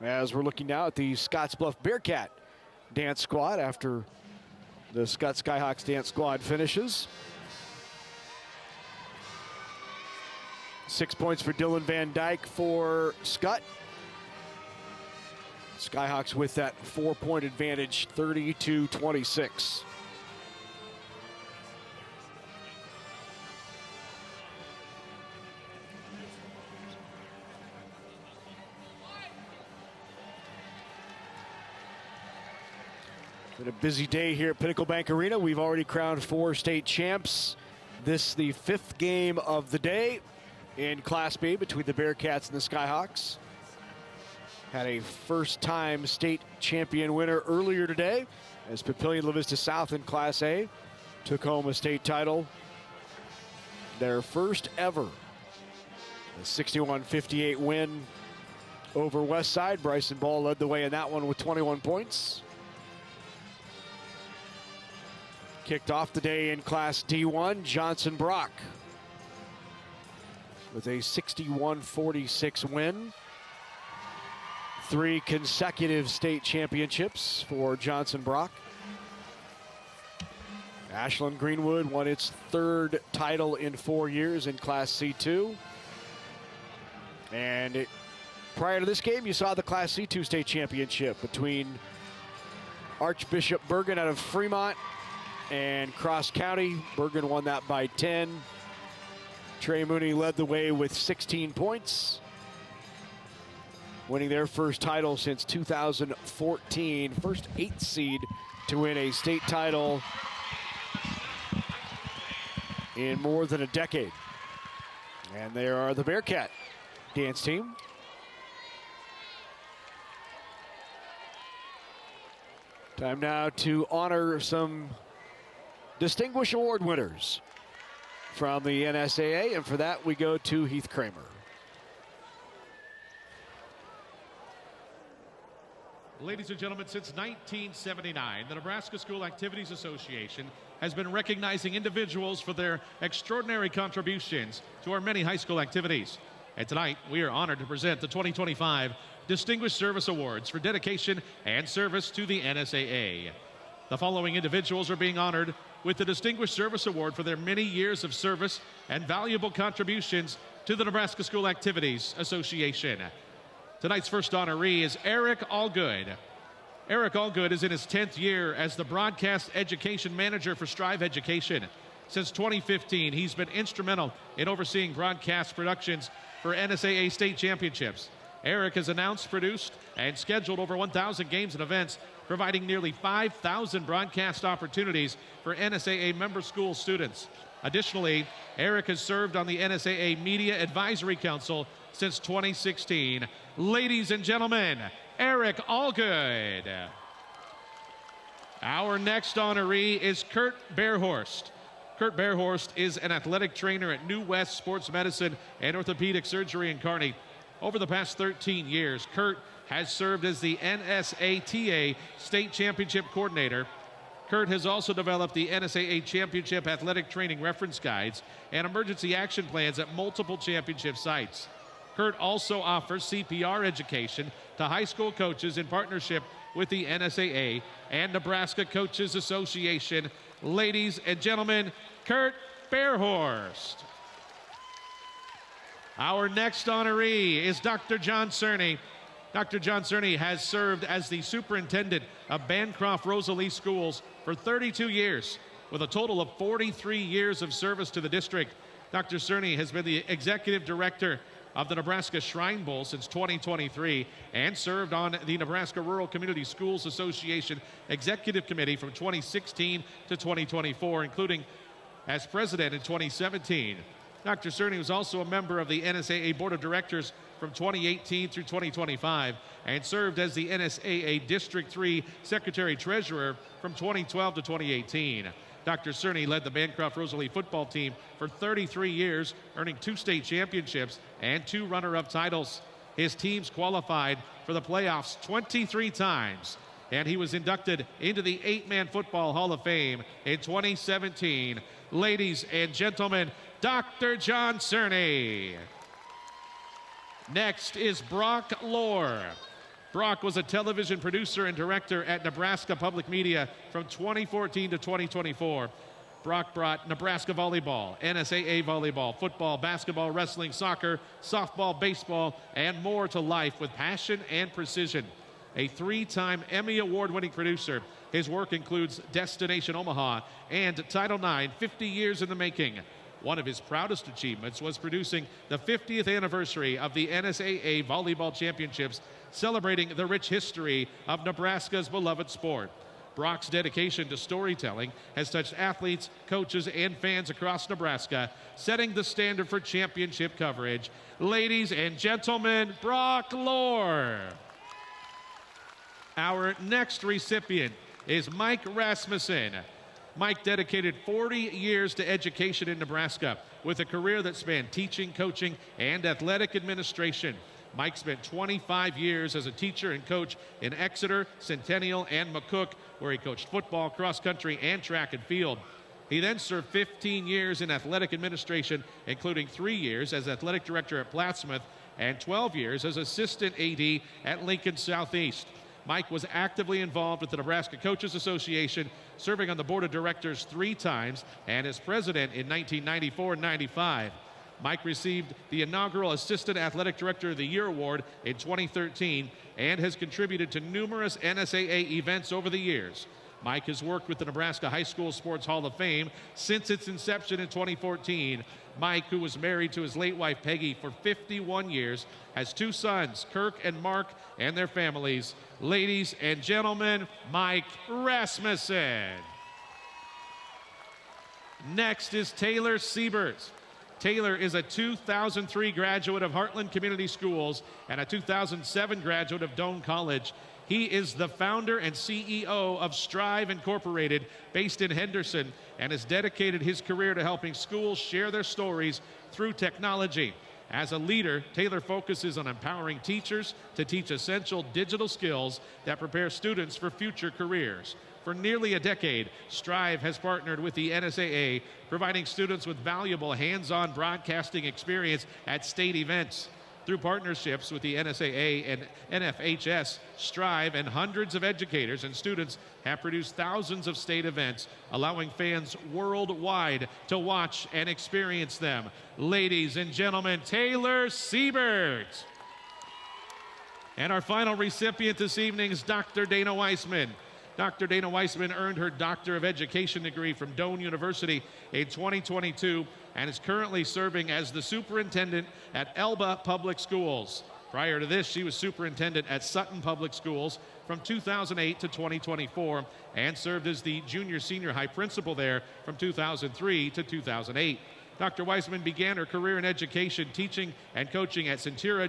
As we're looking now at the Scottsbluff Bearcat dance squad after the Skutt Skyhawks dance squad finishes. 6 points for Dylan Van Dyke for Skutt. Skyhawks with that 4-point advantage, 30-26. Been a busy day here at Pinnacle Bank Arena. We've already crowned 4 state champs. This the 5th game of the day in Class B between the Bearcats and the Skyhawks. Had a first-time state champion winner earlier today as Papillion La Vista South in Class A took home a state title. Their first ever, a 61-58 win over Westside. Bryson Ball led the way in that one with 21 points. Kicked off the day in Class D1, Johnson Brock with a 61-46 win. 3 consecutive state championships for Johnson Brock. Ashland Greenwood won its 3rd title in 4 years in Class C2. And prior to this game, you saw the Class C2 state championship between Archbishop Bergen out of Fremont and Cross County. Bergen won that by 10. Trey Mooney led the way with 16 points, winning their first title since 2014. First 8th seed to win a state title in more than a decade. And they are the Bearcat dance team. Time now to honor some distinguished award winners from the NSAA, and for that we go to Heath Kramer. Ladies and gentlemen, since 1979, the Nebraska School Activities Association has been recognizing individuals for their extraordinary contributions to our many high school activities. And tonight, we are honored to present the 2025 Distinguished Service Awards for dedication and service to the NSAA. The following individuals are being honored with the Distinguished Service Award for their many years of service and valuable contributions to the Nebraska School Activities Association. Tonight's first honoree is Eric Allgood. Eric Allgood is in his 10th year as the Broadcast Education Manager for Strive Education. Since 2015, he's been instrumental in overseeing broadcast productions for NSAA state championships. Eric has announced, produced, and scheduled over 1,000 games and events, providing nearly 5,000 broadcast opportunities for NSAA member school students. Additionally, Eric has served on the NSAA Media Advisory Council since 2016. Ladies and gentlemen, Eric Allgood. Our next honoree is Kurt Bearhorst. Kurt Bearhorst is an athletic trainer at New West Sports Medicine and Orthopedic Surgery in Kearney. Over the past 13 years, Kurt has served as the NSATA State Championship Coordinator. Kurt has also developed the NSAA Championship Athletic Training Reference Guides and emergency action plans at multiple championship sites. Kurt also offers CPR education to high school coaches in partnership with the NSAA and Nebraska Coaches Association. Ladies and gentlemen, Kurt Bearhorst. Our next honoree is Dr. John Cerny. Dr. John Cerny has served as the superintendent of Bancroft Rosalie Schools for 32 years, with a total of 43 years of service to the district. Dr. Cerny has been the executive director of the Nebraska Shrine Bowl since 2023 and served on the Nebraska Rural Community Schools Association Executive Committee from 2016 to 2024, including as president in 2017. Dr. Cerny was also a member of the NSAA Board of Directors from 2018 through 2025 and served as the NSAA District 3 Secretary-Treasurer from 2012 to 2018. Dr. Cerny led the Bancroft Rosalie football team for 33 years, earning 2 state championships and 2 runner-up titles. His teams qualified for the playoffs 23 times. and he was inducted into the 8-Man Football Hall of Fame in 2017. Ladies and gentlemen, Dr. John Cerny. Next is Brock Lohr. Brock was a television producer and director at Nebraska Public Media from 2014 to 2024. Brock brought Nebraska volleyball, NSAA volleyball, football, basketball, wrestling, soccer, softball, baseball, and more to life with passion and precision. A 3-time Emmy Award-winning producer, his work includes Destination Omaha and Title IX, 50 years in the making. One of his proudest achievements was producing the 50th anniversary of the NSAA Volleyball Championships, celebrating the rich history of Nebraska's beloved sport. Brock's dedication to storytelling has touched athletes, coaches, and fans across Nebraska, setting the standard for championship coverage. Ladies and gentlemen, Brock Lohr. Our next recipient is Mike Rasmussen. Mike dedicated 40 years to education in Nebraska with a career that spanned teaching, coaching, and athletic administration. Mike spent 25 years as a teacher and coach in Exeter, Centennial, and McCook, where he coached football, cross country, and track and field. He then served 15 years in athletic administration, including 3 years as athletic director at Plattsmouth and 12 years as assistant AD at Lincoln Southeast. Mike was actively involved with the Nebraska Coaches Association, serving on the board of directors 3 times and as president in 1994 and 95. Mike received the inaugural Assistant Athletic Director of the Year award in 2013 and has contributed to numerous NSAA events over the years. Mike has worked with the Nebraska High School Sports Hall of Fame since its inception in 2014. Mike, who was married to his late wife Peggy for 51 years, has 2 sons, Kirk and Mark, and their families. Ladies and gentlemen, Mike Rasmussen. Next is Taylor Siebert. Taylor is a 2003 graduate of Heartland Community Schools and a 2007 graduate of Doane College. He is the founder and CEO of Strive Incorporated, based in Henderson, and has dedicated his career to helping schools share their stories through technology. As a leader, Taylor focuses on empowering teachers to teach essential digital skills that prepare students for future careers. For nearly a decade, Strive has partnered with the NSAA, providing students with valuable hands-on broadcasting experience at state events. Through partnerships with the NSAA and NFHS, Strive and hundreds of educators and students have produced thousands of state events, allowing fans worldwide to watch and experience them. Ladies and gentlemen, Taylor Siebert. And our final recipient this evening is Dr. Dana Weissman. Dr. Dana Weissman earned her Doctor of Education degree from Doane University in 2022 and is currently serving as the superintendent at Elba Public Schools. Prior to this, she was superintendent at Sutton Public Schools from 2008 to 2024 and served as the junior-senior high principal there from 2003 to 2008. Dr. Weissman began her career in education, teaching and coaching at Centura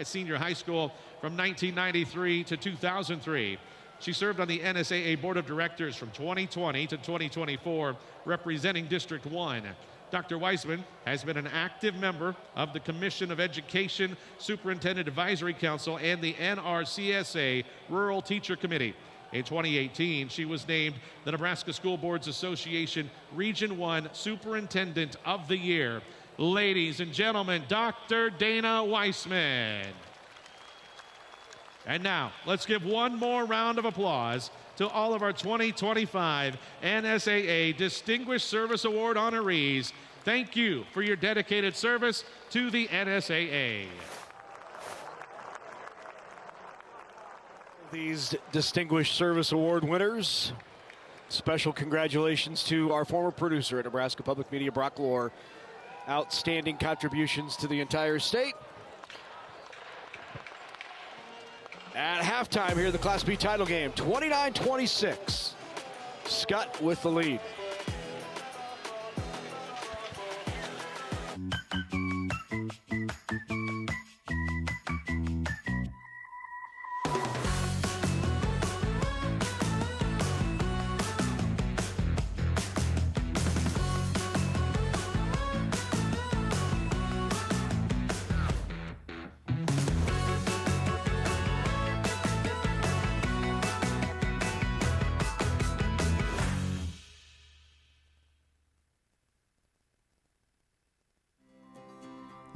Senior High School from 1993 to 2003. She served on the NSAA Board of Directors from 2020 to 2024, representing District 1. Dr. Weissman has been an active member of the Commission of Education, Superintendent Advisory Council, and the NRCSA Rural Teacher Committee. In 2018, she was named the Nebraska School Boards Association Region 1 Superintendent of the Year. Ladies and gentlemen, Dr. Dana Weissman. And now, let's give one more round of applause to all of our 2025 NSAA Distinguished Service Award honorees. Thank you for your dedicated service to the NSAA. These Distinguished Service Award winners, special congratulations to our former producer at Nebraska Public Media, Brock Lohr. Outstanding contributions to the entire state. At halftime here, the Class B title game, 29-26. Skutt with the lead.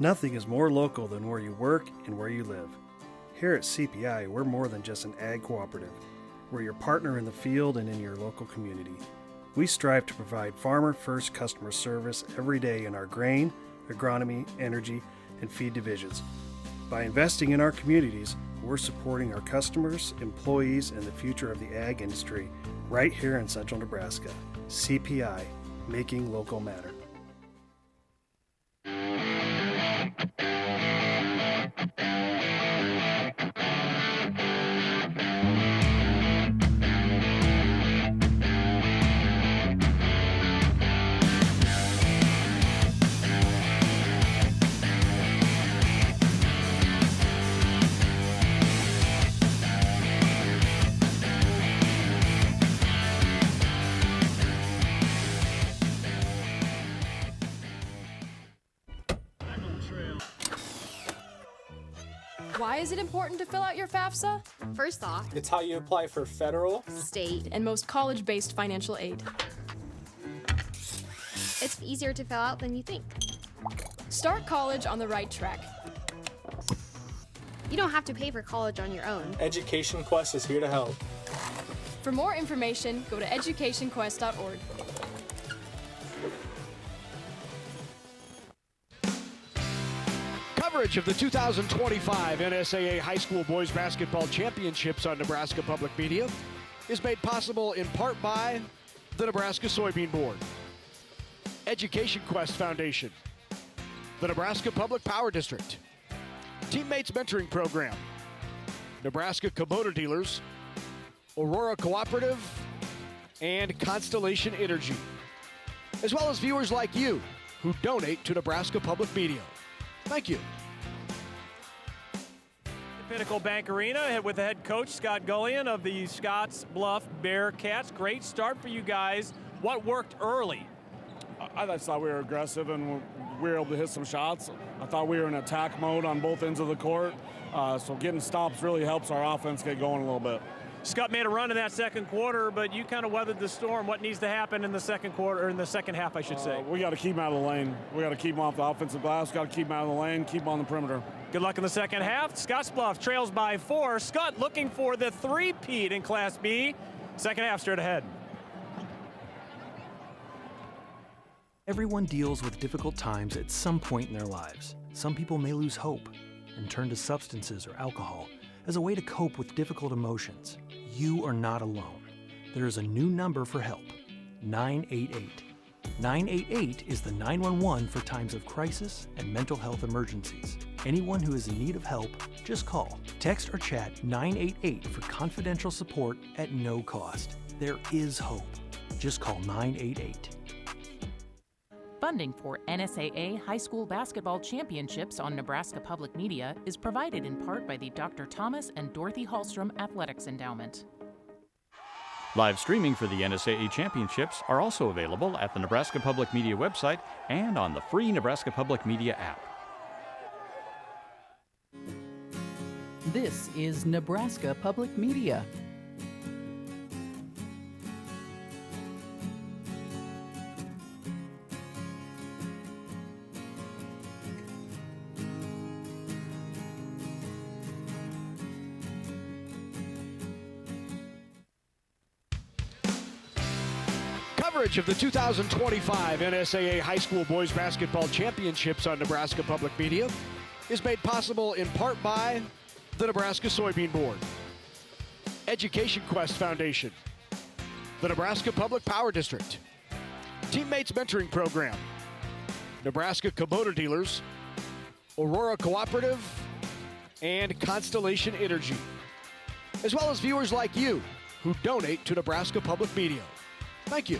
Nothing is more local than where you work and where you live. Here at CPI, we're more than just an ag cooperative. We're your partner in the field and in your local community. We strive to provide farmer-first customer service every day in our grain, agronomy, energy, and feed divisions. By investing in our communities, we're supporting our customers, employees, and the future of the ag industry right here in central Nebraska. CPI, making local matter. Why is it important to fill out your FAFSA? First off, it's how you apply for federal, state, and most college-based financial aid. It's easier to fill out than you think. Start college on the right track. You don't have to pay for college on your own. Education Quest is here to help. For more information, go to educationquest.org. Coverage of the 2025 NSAA High School Boys Basketball Championships on Nebraska Public Media is made possible in part by the Nebraska Soybean Board, Education Quest Foundation, the Nebraska Public Power District, Teammates Mentoring Program, Nebraska Kubota Dealers, Aurora Cooperative, and Constellation Energy, as well as viewers like you who donate to Nebraska Public Media. Thank you. Pinnacle Bank Arena with the head coach, Scott Gullion of the Scottsbluff Bearcats. Great start for you guys. What worked early? I just thought we were aggressive and we were able to hit some shots. I thought we were in attack mode on both ends of the court. So getting stops really helps our offense get going a little bit. Scott made a run in that second quarter, but you kind of weathered the storm. What needs to happen in the second quarter, or in the second half, I should say? We got to keep him out of the lane. We got to keep him off the offensive glass. Got to keep him out of the lane, keep him on the perimeter. Good luck in the second half. Scottsbluff trails by 4. Skutt looking for the three-peat in Class B. Second half straight ahead. Everyone deals with difficult times at some point in their lives. Some people may lose hope and turn to substances or alcohol as a way to cope with difficult emotions. You are not alone. There is a new number for help, 988. 988 is the 911 for times of crisis and mental health emergencies. Anyone who is in need of help, just call, text, or chat 988 for confidential support at no cost. There is hope. Just call 988. Funding for NSAA High School Basketball Championships on Nebraska Public Media is provided in part by the Dr. Thomas and Dorothy Hallstrom Athletics Endowment. Live streaming for the NSAA Championships are also available at the Nebraska Public Media website and on the free Nebraska Public Media app. This is Nebraska Public Media. Coverage of the 2025 NSAA High School Boys Basketball Championships on Nebraska Public Media is made possible in part by the Nebraska Soybean Board, Education Quest Foundation, the Nebraska Public Power District, Teammates Mentoring Program, Nebraska Kubota Dealers, Aurora Cooperative, and Constellation Energy, as well as viewers like you who donate to Nebraska Public Media. Thank you.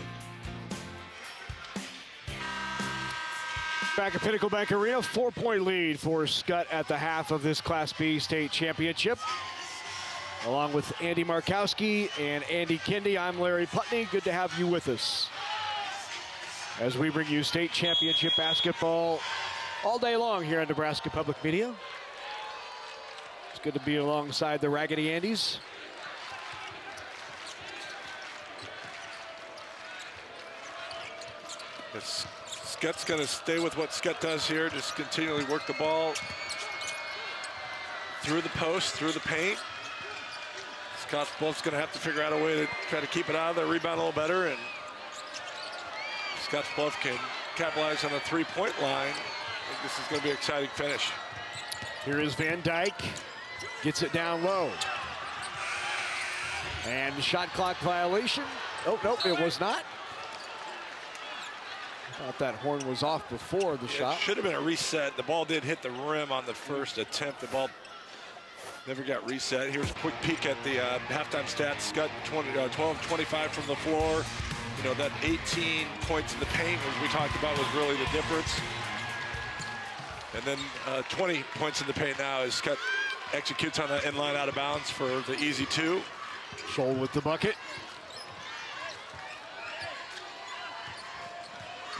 Back at Pinnacle Bank Arena, 4-point lead for Skutt at the half of this Class B state championship. Along with Andy Markowski and Andy Kindy, I'm Larry Putney. Good to have you with us as we bring you state championship basketball all day long here on Nebraska Public Media. It's good to be alongside the Raggedy Andes. It's Skutt's going to stay with what Skutt does here, just continually work the ball through the post, through the paint. Scottsbluff's going to have to figure out a way to try to keep it out of there, rebound a little better, and Scottsbluff can capitalize on the three-point line. I think this is going to be an exciting finish. Here is Van Dyke, gets it down low. And shot clock violation. Oh, nope, it was not. Thought that horn was off before the shot. It should have been a reset. The ball did hit the rim on the first attempt. The ball never got reset. Here's a quick peek at the halftime stats. Skutt 12-25 from the floor. You know, that 18 points in the paint, as we talked about, was really the difference. And then 20 points in the paint now as Skutt executes on the inline out of bounds for the easy two. Scholl with the bucket.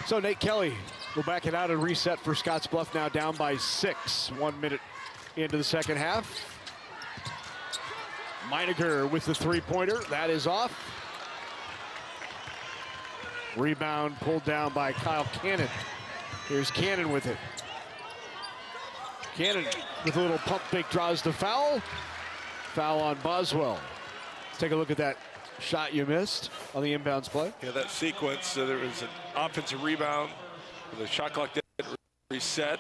So Nate Kelly will back it out and reset for Scottsbluff, now down by 6. 1 minute into the second half. Meiniger with the three-pointer. That is off. Rebound pulled down by Kyle Cannon. Here's Cannon with it. Cannon with a little pump fake draws the foul. Foul on Boswell. Let's take a look at that shot you missed on the inbounds play. Yeah, that sequence, there was an offensive rebound. The shot clock didn't reset,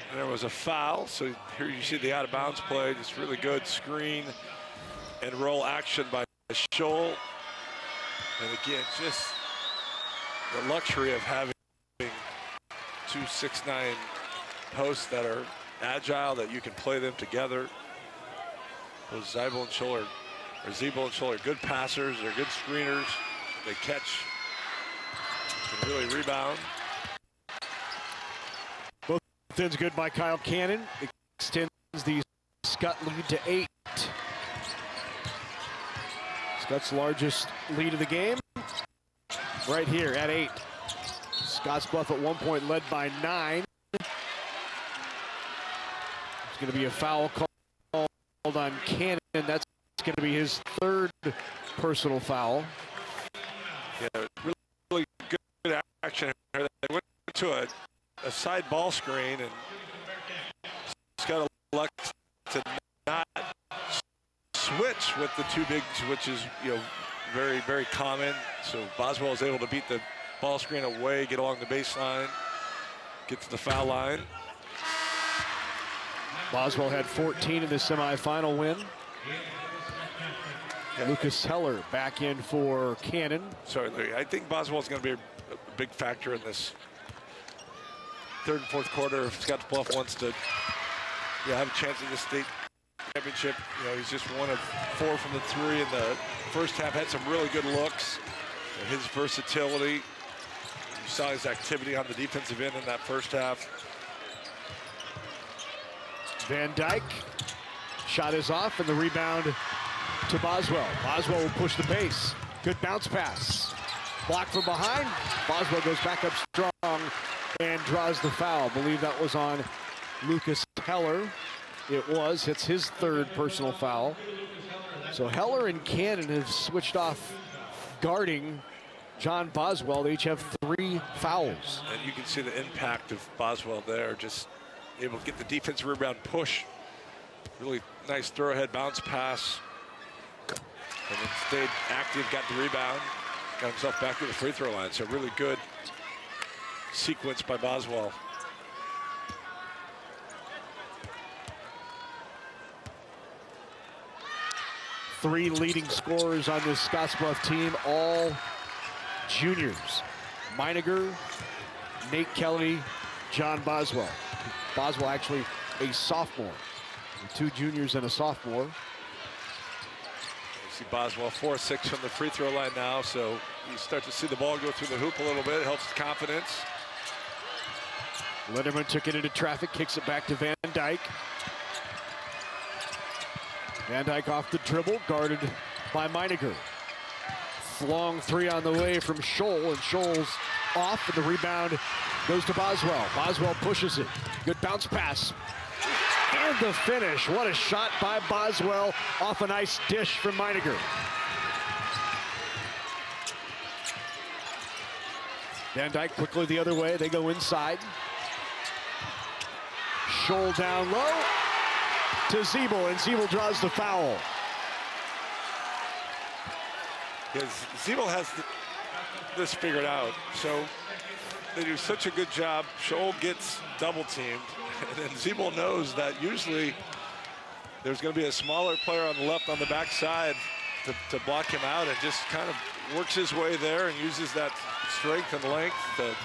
and there was a foul. So here you see the out-of-bounds play, just really good screen and roll action by Scholl. And again, just the luxury of having 2 6'9" posts that are agile, that you can play them together. Those Zeibel and Scholl are good passers. They're good screeners. They catch, can really rebound. Both ends good by Kyle Cannon. Extends the Skutt lead to 8. Skutt's largest lead of the game right here at 8. Scottsbluff at one point led by 9. There's going to be a foul called on Cannon. That's going to be his 3rd personal foul. Yeah, really good action here. They went to a side ball screen, and Skutt elected to not switch with the two bigs, which is, you know, very, very common. So Boswell is able to beat the ball screen away, get along the baseline, get to the foul line. Boswell had 14 in the semifinal win. Lucas Heller back in for Cannon. Sorry, I think Boswell's going to be a big factor in this 3rd and 4th quarter. If Scottsbluff wants to have a chance at the state championship, you know, he's just 1 of 4 from the 3 in the first half. Had some really good looks. And his versatility. You saw his activity on the defensive end in that first half. Van Dyke, shot is off, and the rebound to Boswell. Boswell will push the pace. Good bounce pass. Block from behind. Boswell goes back up strong and draws the foul. Believe that was on Lucas Heller. It was. It's his 3rd personal foul. So Heller and Cannon have switched off guarding John Boswell. They each have 3 fouls. And you can see the impact of Boswell there, just able to get the defensive rebound push. Really nice thoroughhead bounce pass. And then stayed active, got the rebound, got himself back to the free throw line. So really good sequence by Boswell. Three leading scorers on this Scottsbluff team, all juniors. Meiniger, Nate Kelly, John Boswell. Boswell actually a sophomore. 2 juniors and a sophomore. You see Boswell 4-6 from the free throw line now, so you start to see the ball go through the hoop a little bit. It helps confidence. Linderman took it into traffic, kicks it back to Van Dyke. Van Dyke off the dribble, guarded by Meiniger. Long 3 on the way from Scholl, and Scholl's off, and the rebound goes to Boswell. Boswell pushes it. Good bounce pass. And the finish. What a shot by Boswell off a nice dish from Meiniger. Van Dyke quickly the other way. They go inside. Scholl down low to Zeeble, and Zeeble draws the foul. Because Zeeble has this figured out. So they do such a good job. Scholl gets double teamed, and then Zeeble knows that usually there's going to be a smaller player on the left on the backside to block him out, and just kind of works his way there and uses that strength and length to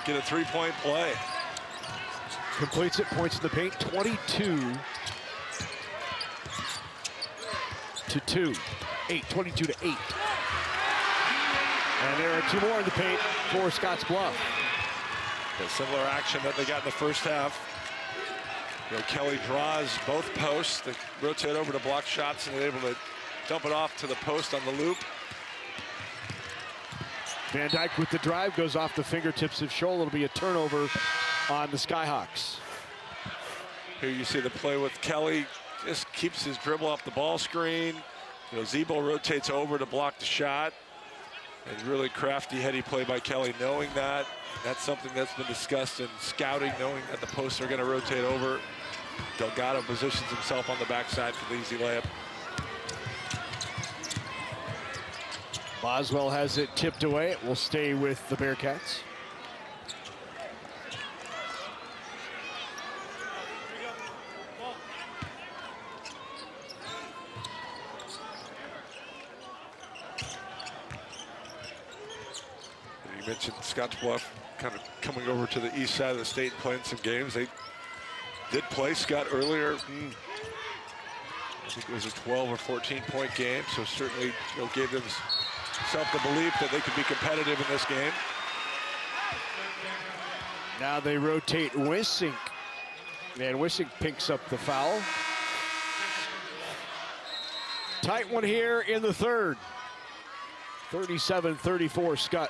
get a three-point play. Completes it, points in the paint, 22-2. 22-8. And there are two more in the paint for Scottsbluff. A similar action that they got in the first half. You know, Kelly draws both posts. They rotate over to block shots, and they're able to dump it off to the post on the loop. Van Dyke with the drive, goes off the fingertips of Scholl. It'll be a turnover on the Skyhawks. Here you see the play with Kelly. Just keeps his dribble off the ball screen. You know, Zeeble rotates over to block the shot. And really crafty, heady play by Kelly, knowing that. That's something that's been discussed in scouting, knowing that the posts are going to rotate over. Delgado positions himself on the backside for the easy layup. Boswell has it tipped away. It will stay with the Bearcats. You mentioned Scottsbluff kind of coming over to the east side of the state and playing some games. They did play Scott earlier. I think it was a 12 or 14 point game, so certainly, you know, gave themselves the belief that they could be competitive in this game. Now they rotate Wissink, and Wissink picks up the foul. Tight one here in the third. 37-34 Skutt.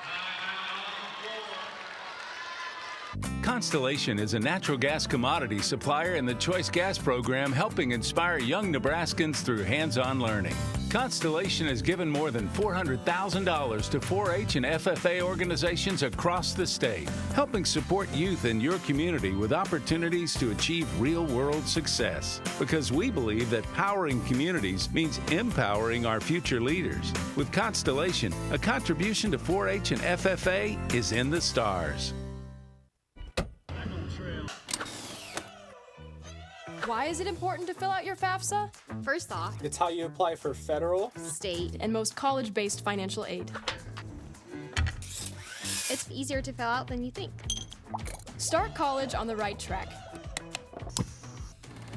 Constellation is a natural gas commodity supplier in the Choice Gas program, helping inspire young Nebraskans through hands-on learning. Constellation has given more than $400,000 to 4-H and FFA organizations across the state, helping support youth in your community with opportunities to achieve real-world success. Because we believe that powering communities means empowering our future leaders. With Constellation, a contribution to 4-H and FFA is in the stars. Why is it important to fill out your FAFSA? First off, it's how you apply for federal, state, and most college-based financial aid. It's easier to fill out than you think. Start college on the right track.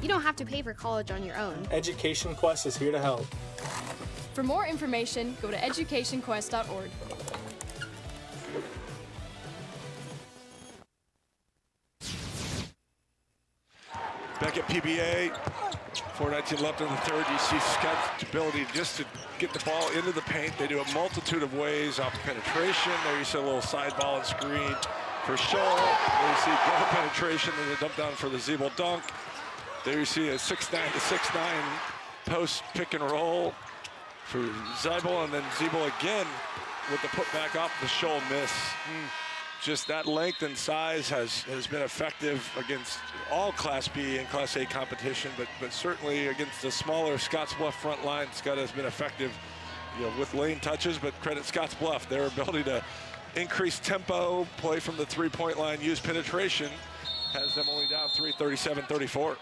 You don't have to pay for college on your own. Education Quest is here to help. For more information, go to educationquest.org. Back at PBA, 4:19 left in the third. You see Scott's ability just to get the ball into the paint. They do a multitude of ways off the penetration. There you see a little side ball and screen for Scholl. There you see double penetration and the dump down for the Zeeble dunk. There you see a 6'9" to 6'9" post pick and roll for Zeeble, and then Zeeble again with the putback off the Scholl miss. Just that length and size has been effective against all Class B and Class A competition, but certainly against the smaller Scottsbluff front line, Scott has been effective, you know, with lane touches. But credit Scottsbluff, their ability to increase tempo, play from the three-point line, use penetration, has them only down 3, 37-34.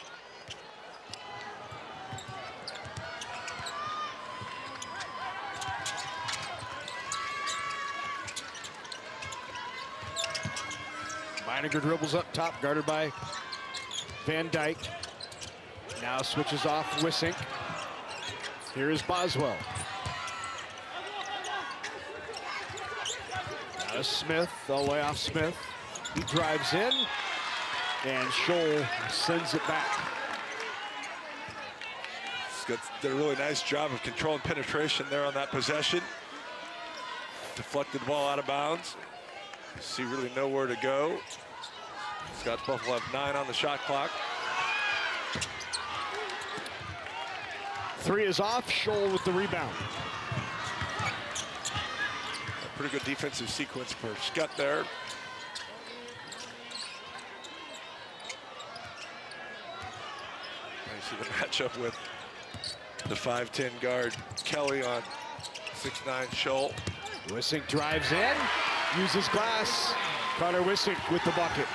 Meininger dribbles up top, guarded by Van Dyke. Now switches off Wissink. Here is Boswell. Now Smith, the way off Smith. He drives in, and Scholl sends it back. Scott did a really nice job of controlling penetration there on that possession. Deflected the ball out of bounds. See really nowhere to go. Scottsbluff will have 9 on the shot clock. 3 is off. Scholl with the rebound. Pretty good defensive sequence for Skutt there. You see the matchup with the 5'10" guard Kelly on 6'9" Scholl. Wissink drives in, uses glass. Connor Wissink with the bucket.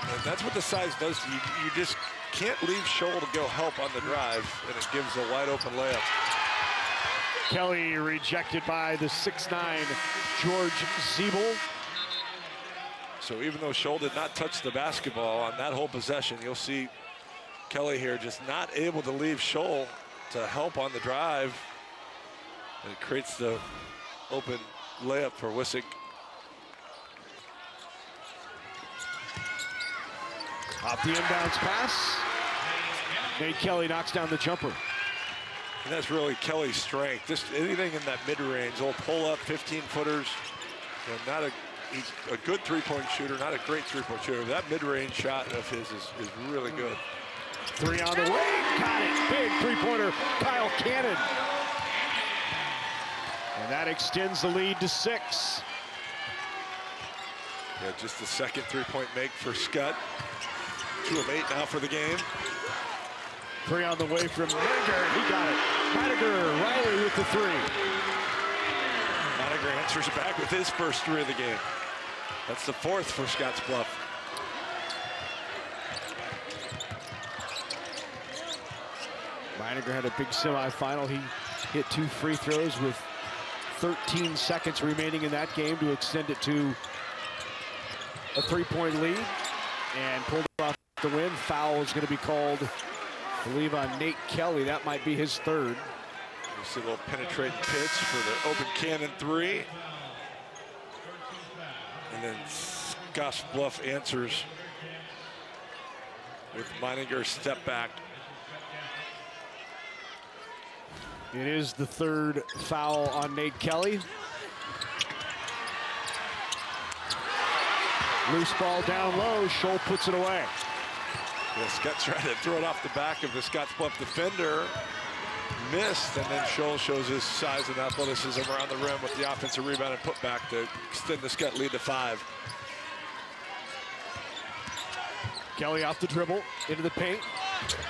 And that's what the size does to you. You just can't leave Scholl to go help on the drive, and it gives a wide open layup. Kelly rejected by the 6'9" George Siebel. So even though Scholl did not touch the basketball on that whole possession, you'll see Kelly here just not able to leave Scholl to help on the drive. And it creates the open layup for Wissink. Off the inbounds pass. Nate Kelly knocks down the jumper. And that's really Kelly's strength. Just anything in that mid-range, little pull-up, 15-footers. He's a good three-point shooter, not a great three-point shooter. That mid-range shot of his is really good. Three on the way, got it. Big three-pointer, Kyle Cannon. And that extends the lead to 6. Yeah, just the second three-point make for Skutt. 2 of 8 now for the game. 3 on the way from Madiger. He got it. Madiger, Riley with the 3. Madiger answers back with his first 3 of the game. That's the 4th for Scottsbluff. Madiger had a big semifinal. He hit 2 free throws with 13 seconds remaining in that game to extend it to a 3-point lead, and pulled off the win. Foul is going to be called, I believe, on Nate Kelly. That might be his 3rd. You see a little penetrating pitch for the open cannon 3. And then Scottsbluff answers with Meininger's step back. It is the 3rd foul on Nate Kelly. Loose ball down low, Scholl puts it away. Yeah, Skutt tried to throw it off the back of the Scottsbluff defender. Missed, and then Scholl shows his size and athleticism around the rim with the offensive rebound and put back to extend the Skutt lead to 5. Kelly off the dribble, into the paint.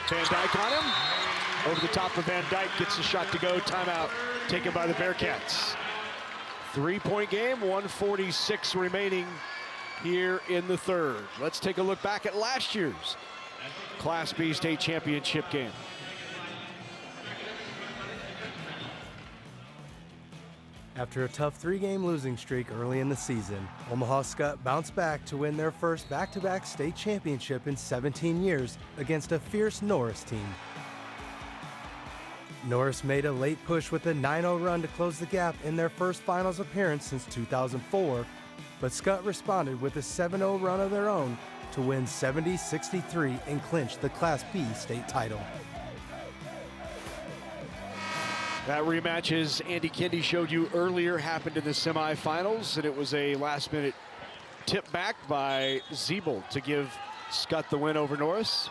Van Dyke on him. Over the top of Van Dyke, gets the shot to go. Timeout taken by the Bearcats. 3-point game, 1:46 remaining here in the 3rd. Let's take a look back at last year's Class B state championship game. After a tough 3-game losing streak early in the season, Omaha Skutt bounced back to win their first back-to-back state championship in 17 years against a fierce Norris team. Norris made a late push with a 9-0 run to close the gap in their first finals appearance since 2004, but Skutt responded with a 7-0 run of their own to win 70-63 and clinch the Class B state title. That rematch, as Andy Kendi showed you earlier, happened in the semifinals, and it was a last-minute tip back by Siebel to give Skutt the win over Norris.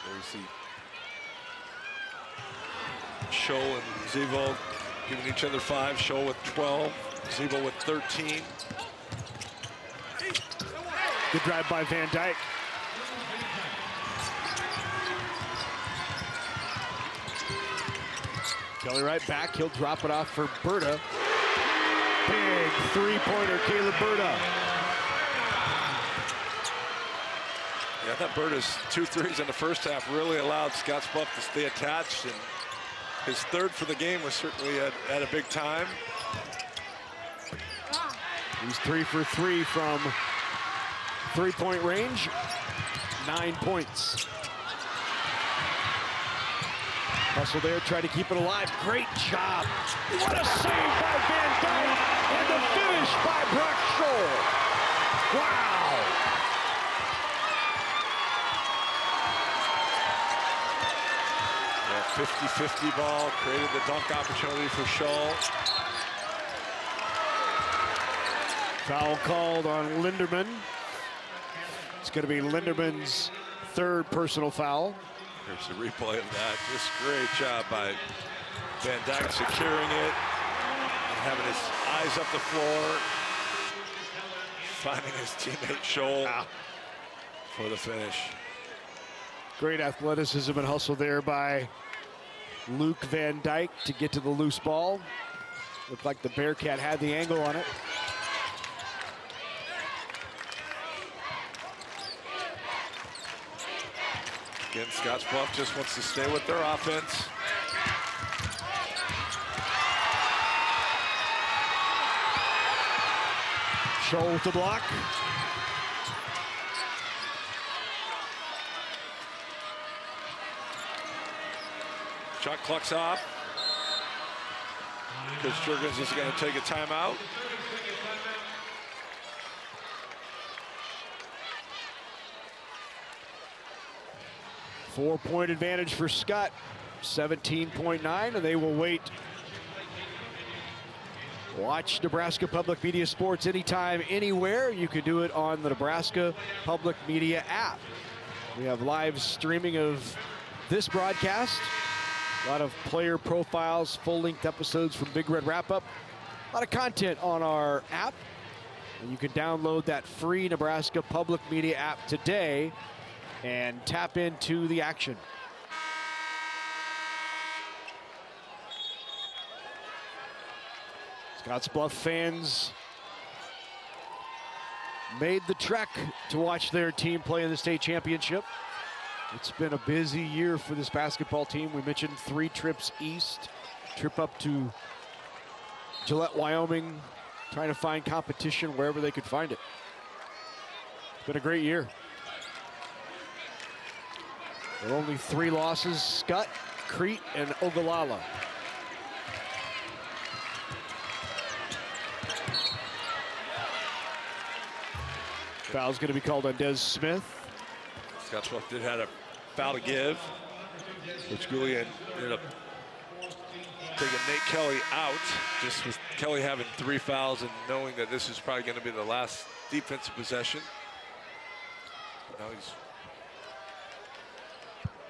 There you see Scholl and Siebel giving each other 5. Scholl with 12, Siebel with 13. Good drive by Van Dyke. Kelly right back. He'll drop it off for Berta. Big three-pointer, Caleb Berta. Yeah, I thought Berta's 2 threes in the first half really allowed Scottsbluff to stay attached, and his 3rd for the game was certainly at a big time. He's 3 for 3 from 3-point range, 9 points. Hustle there, try to keep it alive. Great job. What a save by Van Dyke, and the finish by Brock Scholl. Wow. Yeah, 50-50 ball, created the dunk opportunity for Scholl. Foul called on Linderman. It's going to be Linderman's third personal foul. Here's the replay of that. Just great job by Van Dyke securing it and having his eyes up the floor, finding his teammate Scholl for the finish. Great athleticism and hustle there by Luke Van Dyke to get to the loose ball. Looked like the Bearcat had the angle on it. Again, Scottsbluff just wants to stay with their offense. Scholl with the block. Shot clock's off. Coach Jurgens is going to take a timeout. Four-point advantage for Skutt, 17.9, and they will wait. Watch Nebraska Public Media Sports anytime, anywhere. You can do it on the Nebraska Public Media app. We have live streaming of this broadcast. A lot of player profiles, full-length episodes from Big Red Wrap-Up. A lot of content on our app. And you can download that free Nebraska Public Media app today and tap into the action. Scottsbluff fans made the trek to watch their team play in the state championship. It's been a busy year for this basketball team. We mentioned 3 trips east, trip up to Gillette, Wyoming, trying to find competition wherever they could find it. It's been a great year. There are only 3 losses: Skutt, Crete, and Ogallala. Foul's going to be called on Des Smith. Scottsbluff did have a foul to give, which Julian ended up taking Nate Kelly out, just with Kelly having 3 fouls and knowing that this is probably going to be the last defensive possession. Now he's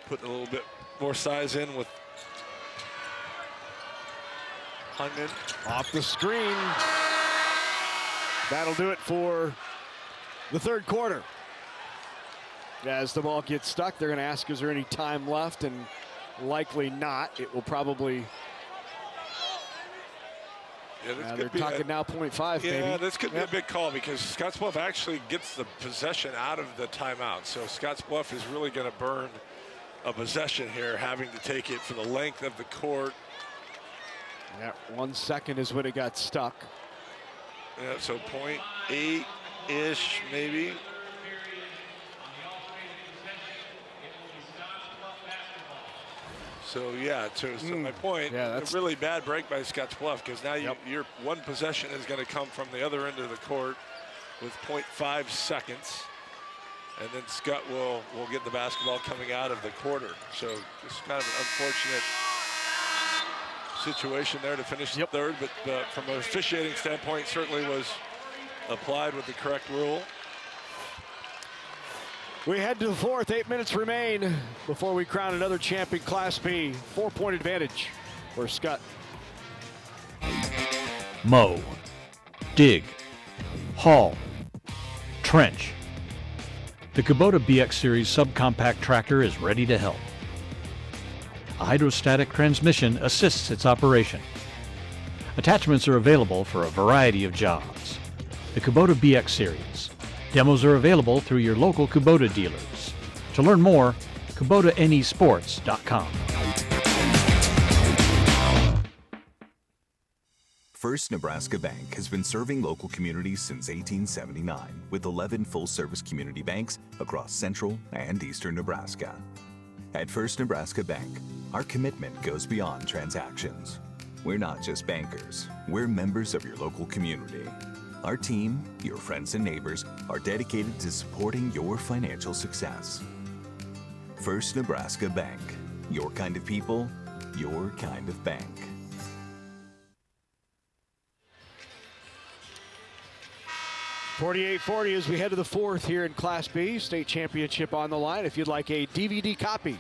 putting a little bit more size in with Hunman. Off the screen. That'll do it for the third quarter. As the ball gets stuck, they're going to ask, is there any time left? And likely not. It will probably. Yeah, they're talking now 0.5, yeah, maybe. This could be a big call because Scottsbluff actually gets the possession out of the timeout. So Scottsbluff is really going to burn a possession here, having to take it for the length of the court. Yeah, 1 second is when it got stuck. Yeah, so 0.8-ish, maybe. So yeah, to my point, a really bad break by Scottsbluff, because now your one possession is going to come from the other end of the court with 0.5 seconds, and then Skutt will get the basketball coming out of the quarter. So just kind of an unfortunate situation there to finish the third, but from an officiating standpoint, certainly was applied with the correct rule. We head to the fourth. 8 minutes remain before we crown another champ in Class B. 4-point advantage for Skutt. Mow, dig, haul, trench. The Kubota BX Series subcompact tractor is ready to help. A hydrostatic transmission assists its operation. Attachments are available for a variety of jobs. The Kubota BX Series. Demos are available through your local Kubota dealers. To learn more, KubotaNEsports.com. First Nebraska Bank has been serving local communities since 1879 with 11 full-service community banks across central and eastern Nebraska. At First Nebraska Bank, our commitment goes beyond transactions. We're not just bankers, we're members of your local community. Our team, your friends and neighbors, are dedicated to supporting your financial success. First Nebraska Bank, your kind of people, your kind of bank. 48-40 as we head to the fourth here in Class B. State championship on the line. If you'd like a DVD copy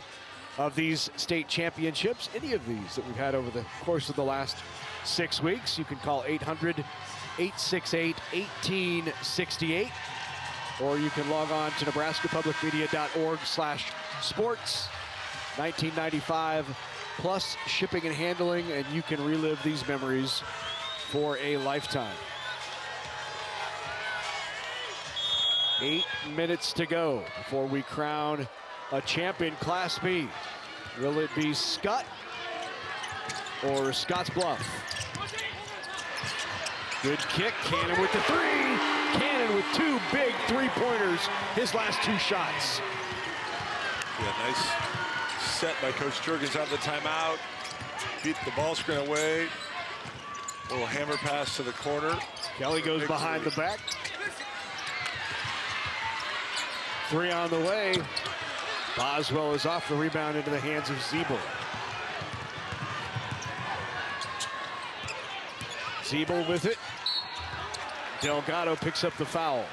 of these state championships, any of these that we've had over the course of the last 6 weeks, you can call 800-868-1868, or you can log on to nebraskapublicmedia.org/sports. $19.95 plus shipping and handling, and you can relive these memories for a lifetime. 8 minutes to go before we crown a champion Class B. Will it be Skutt or Scottsbluff? Good kick, Cannon with the three. Cannon with 2 big three-pointers, his last 2 shots. Yeah, nice set by Coach Jurgens out of the timeout. Beat the ball screen away. Little hammer pass to the corner. Kelly goes behind the back. 3 on the way. Boswell is off the rebound into the hands of Zeeble. Zeeble with it. Delgado picks up the foul.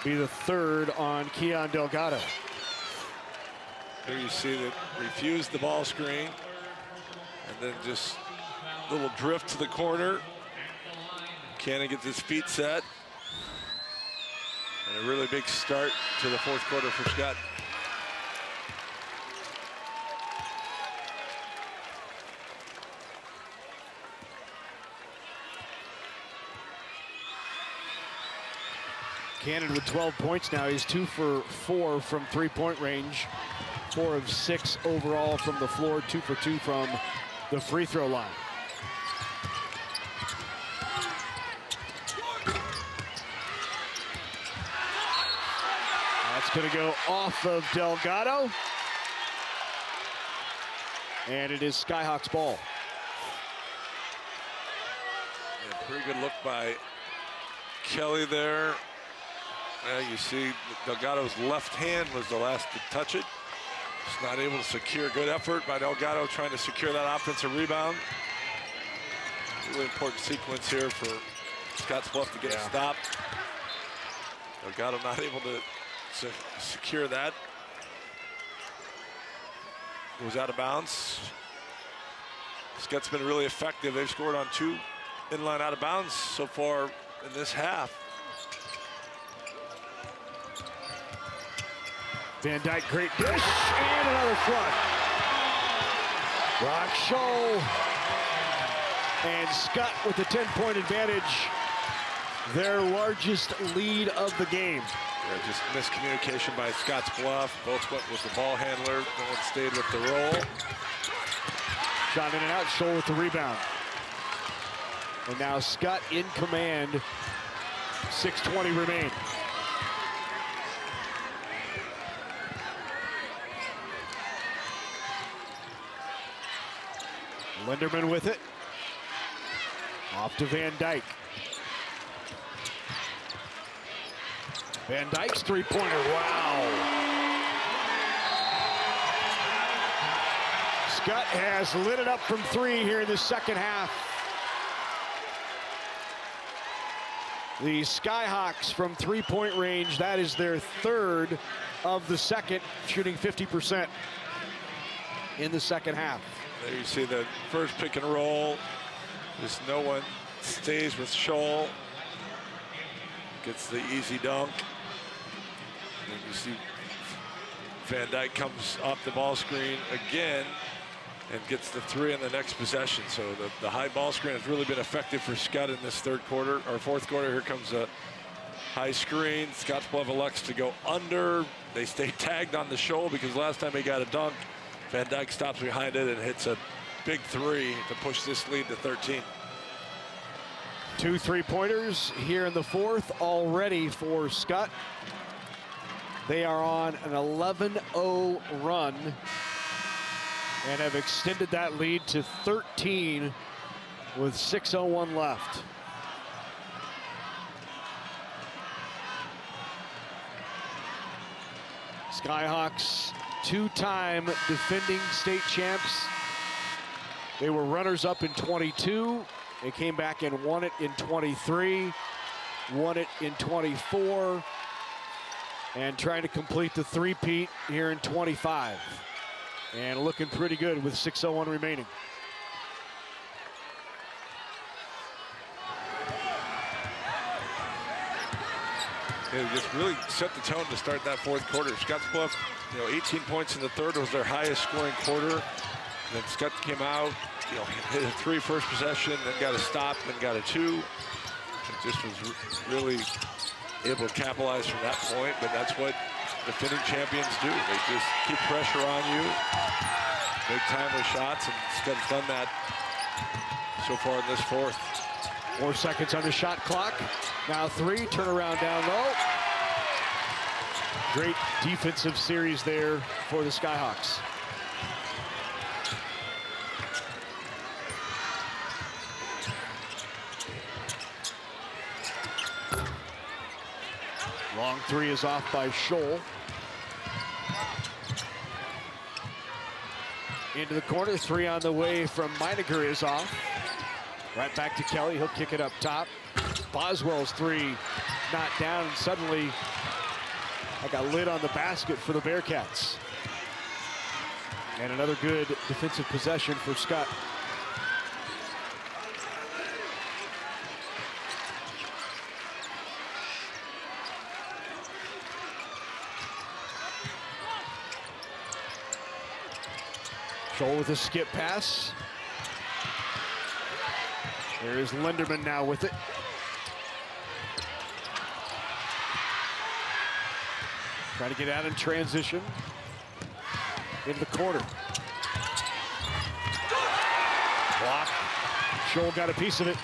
Be the 3rd on Keon Delgado. Here you see that refused the ball screen, and then just a little drift to the corner. Cannon gets his feet set. And a really big start to the fourth quarter for Skutt. Cannon with 12 points now. He's 2 for 4 from three-point range. 4 of 6 overall from the floor. 2 for 2 from the free throw line. That's going to go off of Delgado. And it is Skyhawks ball. Yeah, pretty good look by Kelly there. You see Delgado's left hand was the last to touch it. Just not able to secure. Good effort by Delgado trying to secure that offensive rebound. Really important sequence here for Scottsbluff to get a stop. Delgado not able to secure that. Goes out of bounds. Skutt's been really effective. They've scored on 2 inline out of bounds so far in this half. Van Dyke, great dish, and another flush. Rock Scholl and Skutt with the 10-point advantage. Their largest lead of the game. Yeah, just miscommunication by Scottsbluff. Both went with the ball handler. No one stayed with the roll. Shot in and out, Scholl with the rebound. And now Skutt in command. 6:20 remain. Linderman with it. Off to Van Dyke. Van Dyke's three-pointer, wow. Skutt has lit it up from 3 here in the second half. The Skyhawks from three-point range, that is their 3rd of the second, shooting 50% in the second half. There you see the first pick and roll. Just no one stays with Scholl. Gets the easy dunk. And you see Van Dyke comes off the ball screen again and gets the 3 in the next possession. So the high ball screen has really been effective for Skutt in this fourth quarter. Here comes a high screen. Scottsbluff elects to go under. They stay tagged on the Scholl because last time he got a dunk, Van Dyke stops behind it and hits a big 3 to push this lead to 13. 2 three-pointers here in the fourth already for Skutt. They are on an 11-0 run and have extended that lead to 13 with 6:01 left. Skyhawks, 2-time defending state champs. They were runners-up in 22. They came back and won it in 23. won it in 24, and trying to complete the three-peat here in 25. And looking pretty good with 6:01 remaining. It just really set the tone to start that fourth quarter. Scottsbluff, 18 points in the third was their highest scoring quarter. And then Skutt came out, hit a 3 first possession, then got a stop, then got a 2. It just was really able to capitalize from that point, but that's what defending champions do. They just keep pressure on you, make timely shots, and Skutt's done that so far in this fourth. 4 seconds on the shot clock. Now 3, turnaround down low. Great defensive series there for the Skyhawks. Long 3 is off by Scholl. Into the corner, 3 on the way from Meineger is off. Right back to Kelly, he'll kick it up top. Boswell's 3 not down, and suddenly like a lid on the basket for the Bearcats. And another good defensive possession for Skutt. Scholl with a skip pass. There is Linderman now with it. Trying to get out in transition. In the corner. Block. Scholl got a piece of it.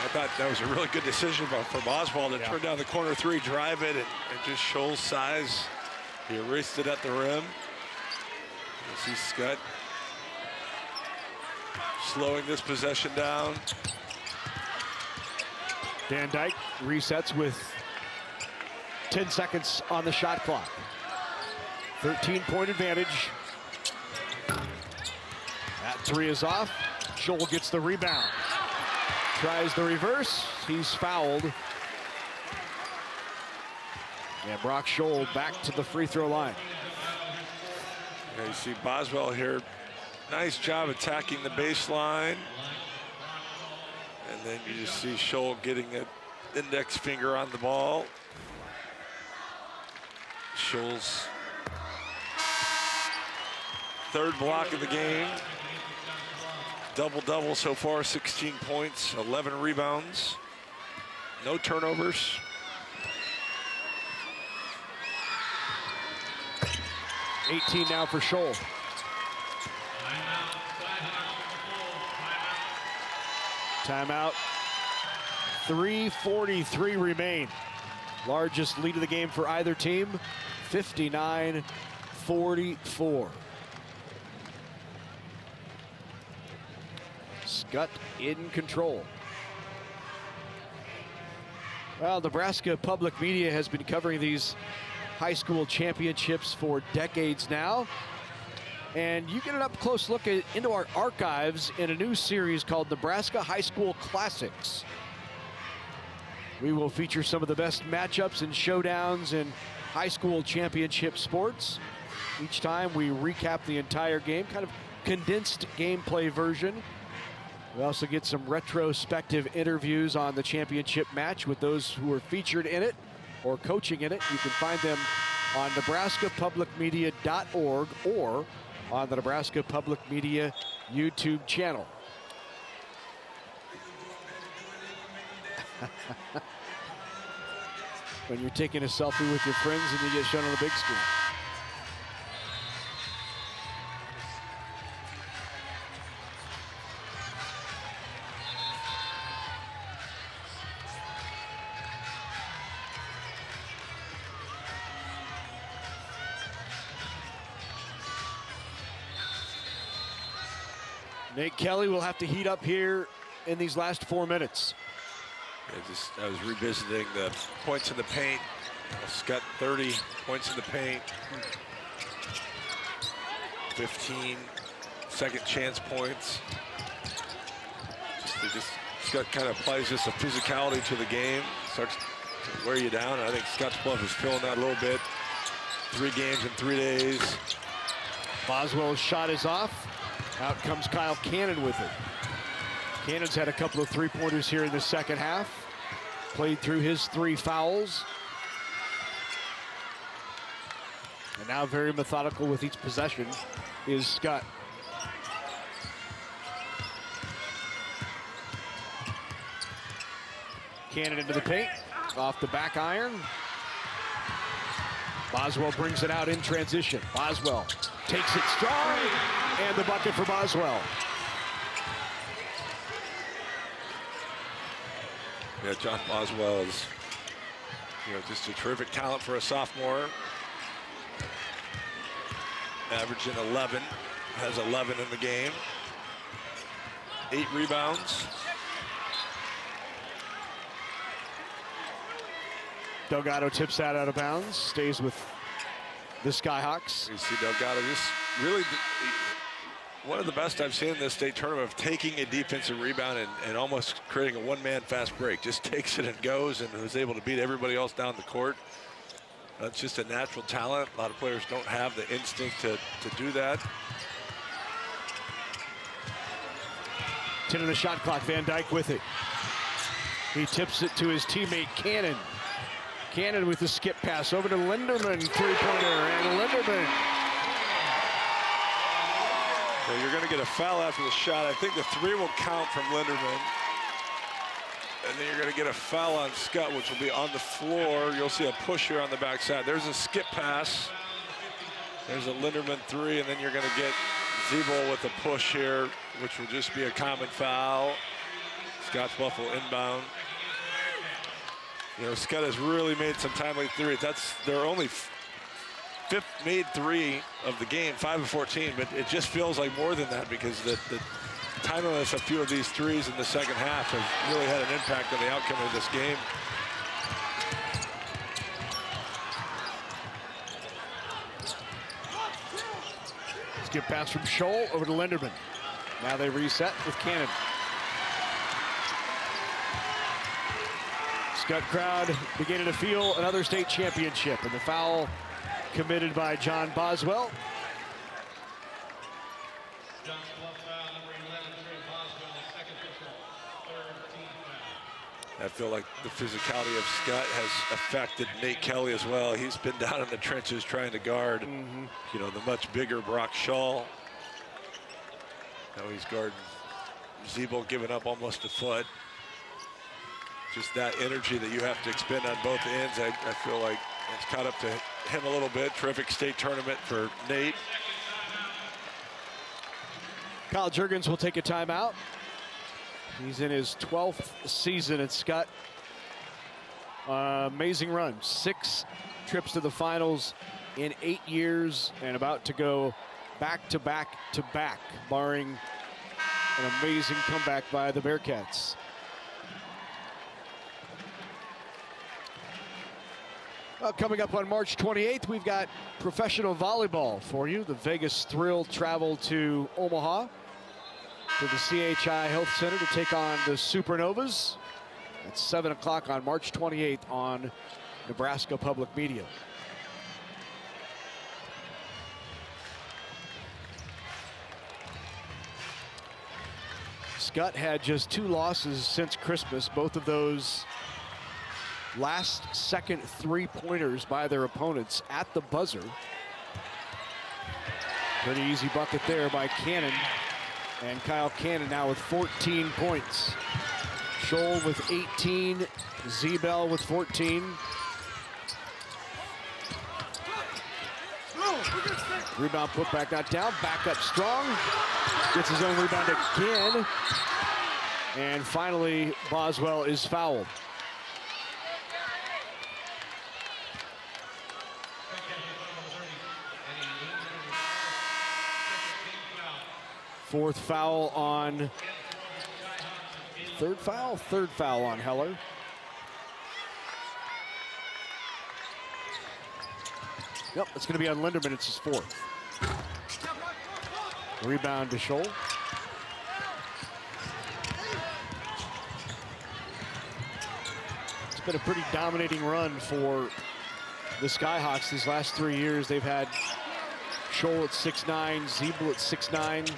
I thought that was a really good decision from Oswald to turn down the corner 3, drive it, and just Scholl's size. He erased it at the rim. You see Skutt slowing this possession down. Van Dyke resets with 10 seconds on the shot clock. 13-point advantage. That 3 is off. Scholl gets the rebound. Tries the reverse. He's fouled. And Brock Scholl back to the free throw line. Yeah, you see Boswell here. Nice job attacking the baseline. And then you just see Scholl getting an index finger on the ball. Scholl's third block of the game. Double-double so far, 16 points, 11 rebounds. No turnovers. $18 now for Scholl. Timeout. 3:43 remain. Largest lead of the game for either team, 59-44. Skutt in control. Well, Nebraska Public Media has been covering these high school championships for decades now. And you get an up-close look into our archives in a new series called Nebraska High School Classics. We will feature some of the best matchups and showdowns in high school championship sports. Each time we recap the entire game, kind of condensed gameplay version. We also get some retrospective interviews on the championship match with those who were featured in it or coaching in it. You can find them on nebraskapublicmedia.org or on the Nebraska Public Media YouTube channel. When you're taking a selfie with your friends and you get shown on the big screen. Nate Kelly will have to heat up here in these last 4 minutes. I was revisiting the points in the paint. Skutt 30 points in the paint. 15 second chance points. They just Skutt kind of applies just a physicality to the game, starts to wear you down. And I think Scottsbluff is feeling that a little bit. 3 games in 3 days. Boswell's shot is off. Out comes Kyle Cannon with it. Cannon's had a couple of 3-pointers here in the second half. Played through his 3 fouls. And now very methodical with each possession is Skutt. Cannon into the paint, off the back iron. Boswell brings it out in transition. Boswell takes it strong, and the bucket for Boswell. Yeah, John Boswell is, just a terrific talent for a sophomore. Averaging 11, has 11 in the game. 8 rebounds. Delgado tips that out of bounds, stays with the Skyhawks. You see Delgado just really one of the best I've seen in this state tournament of taking a defensive rebound and almost creating a one-man fast break. Just takes it and goes, and was able to beat everybody else down the court. That's just a natural talent. A lot of players don't have the instinct to do that. 10 on the shot clock, Van Dyke with it. He tips it to his teammate Cannon. Cannon with the skip pass over to Linderman, 3-pointer, and Linderman. So you're going to get a foul after the shot. I think the 3 will count from Linderman. And then you're going to get a foul on Skutt, which will be on the floor. You'll see a push here on the backside. There's a skip pass. There's a Linderman 3, and then you're going to get Zebel with a push here, which will just be a common foul. Scottsbluff will inbound. Skutt has really made some timely threes. That's their only 5th made 3 of the game, 5 of 14, but it just feels like more than that because the timeliness of a few of these threes in the second half have really had an impact on the outcome of this game. Skip pass from Scholl over to Linderman. Now they reset with Cannon. Skutt crowd beginning to feel another state championship, and the foul committed by John Boswell. I feel like the physicality of Skutt has affected Nate Kelly as well. He's been down in the trenches trying to guard, the much bigger Brock Shaw. Now he's guarding Zebel, giving up almost a foot. Just that energy that you have to expend on both ends, I feel like it's caught up to him a little bit. Terrific state tournament for Nate. Kyle Juergens will take a timeout. He's in his 12th season at Skutt. Amazing run. 6 trips to the finals in 8 years, and about to go back to back to back, barring an amazing comeback by the Bearcats. Well, coming up on March 28th, we've got professional volleyball for you. The Vegas Thrill travel to Omaha to the CHI Health Center to take on the Supernovas. At 7 o'clock on March 28th on Nebraska Public Media. Skutt had just 2 losses since Christmas, both of those last second 3-pointers by their opponents at the buzzer. Pretty easy bucket there by Cannon. And Kyle Cannon now with 14 points. Scholl with 18, Zebel with 14. Rebound put back, not down, back up strong. Gets his own rebound again. And finally, Boswell is fouled. Fourth foul on, third foul on Heller. Yep, it's going to be on Linderman. It's his 4th. Rebound to Scholl. been a pretty dominating run for the Skyhawks these last 3 years. They've had Scholl at 6'9", Ziebel at 6'9".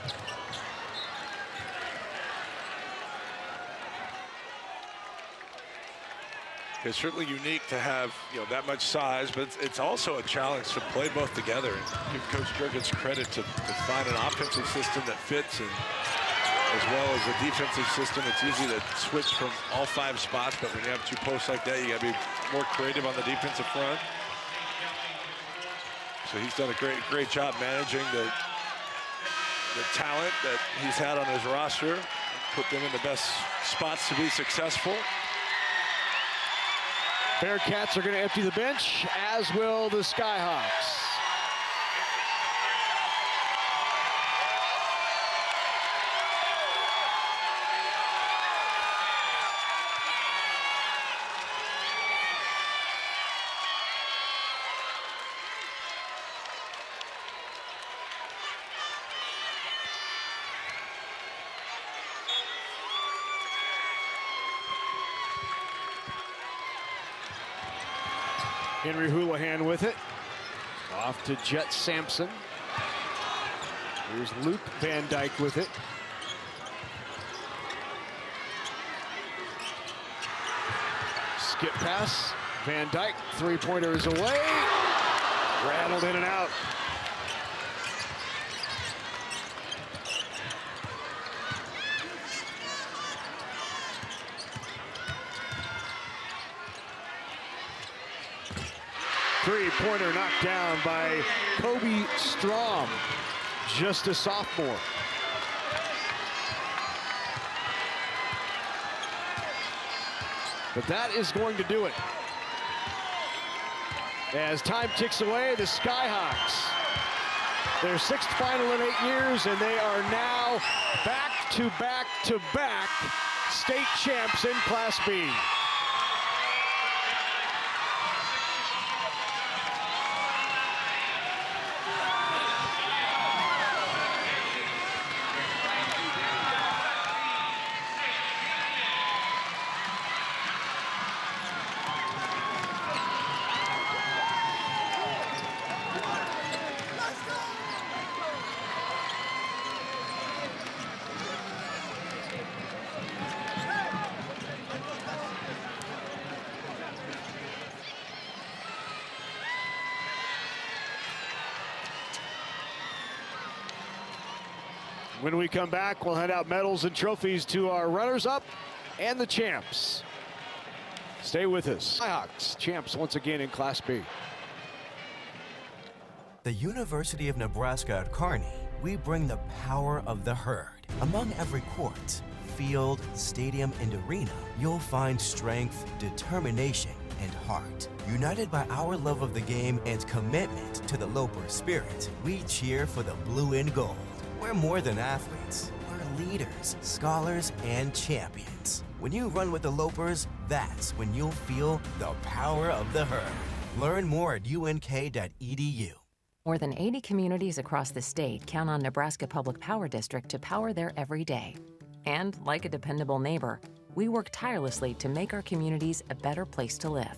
It's certainly unique to have, you know, that much size, but it's also a challenge to play both together. And give Coach Jurgens credit to find an offensive system that fits, and as well as a defensive system. It's easy to switch from all 5 spots, but when you have 2 posts like that, you got to be more creative on the defensive front. So he's done a great job managing the talent that he's had on his roster, put them in the best spots to be successful. Bearcats are going to empty the bench, as will the Skyhawks. Henry Houlihan with it. Off to Jet Sampson. Here's Luke Van Dyke with it. Skip pass. Van Dyke, 3-pointer is away. Rattled in and out. Three-pointer knocked down by Kobe Strom, just a sophomore. But that is going to do it. As time ticks away, the Skyhawks, their 6th final in 8 years, and they are now back-to-back-to-back state champs in Class B. When we come back, we'll hand out medals and trophies to our runners-up and the champs. Stay with us. Skyhawks, champs once again in Class B. The University of Nebraska at Kearney, we bring the power of the herd. Among every court, field, stadium, and arena, you'll find strength, determination, and heart. United by our love of the game and commitment to the Loper spirit, we cheer for the blue and gold. We're more than athletes. We're leaders, scholars, and champions. When you run with the Lopers, that's when you'll feel the power of the herd. Learn more at unk.edu. More than 80 communities across the state count on Nebraska Public Power District to power their every day. And like a dependable neighbor, we work tirelessly to make our communities a better place to live.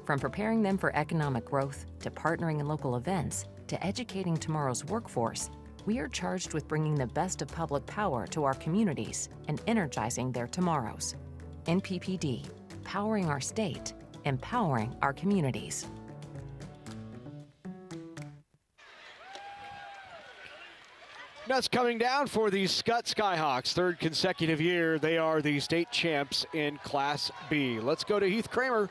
From preparing them for economic growth, to partnering in local events, to educating tomorrow's workforce, we are charged with bringing the best of public power to our communities and energizing their tomorrows. NPPD, powering our state, empowering our communities. Nuts coming down for the Skutt Skyhawks. 3rd consecutive year, they are the state champs in Class B. Let's go to Heath Kramer.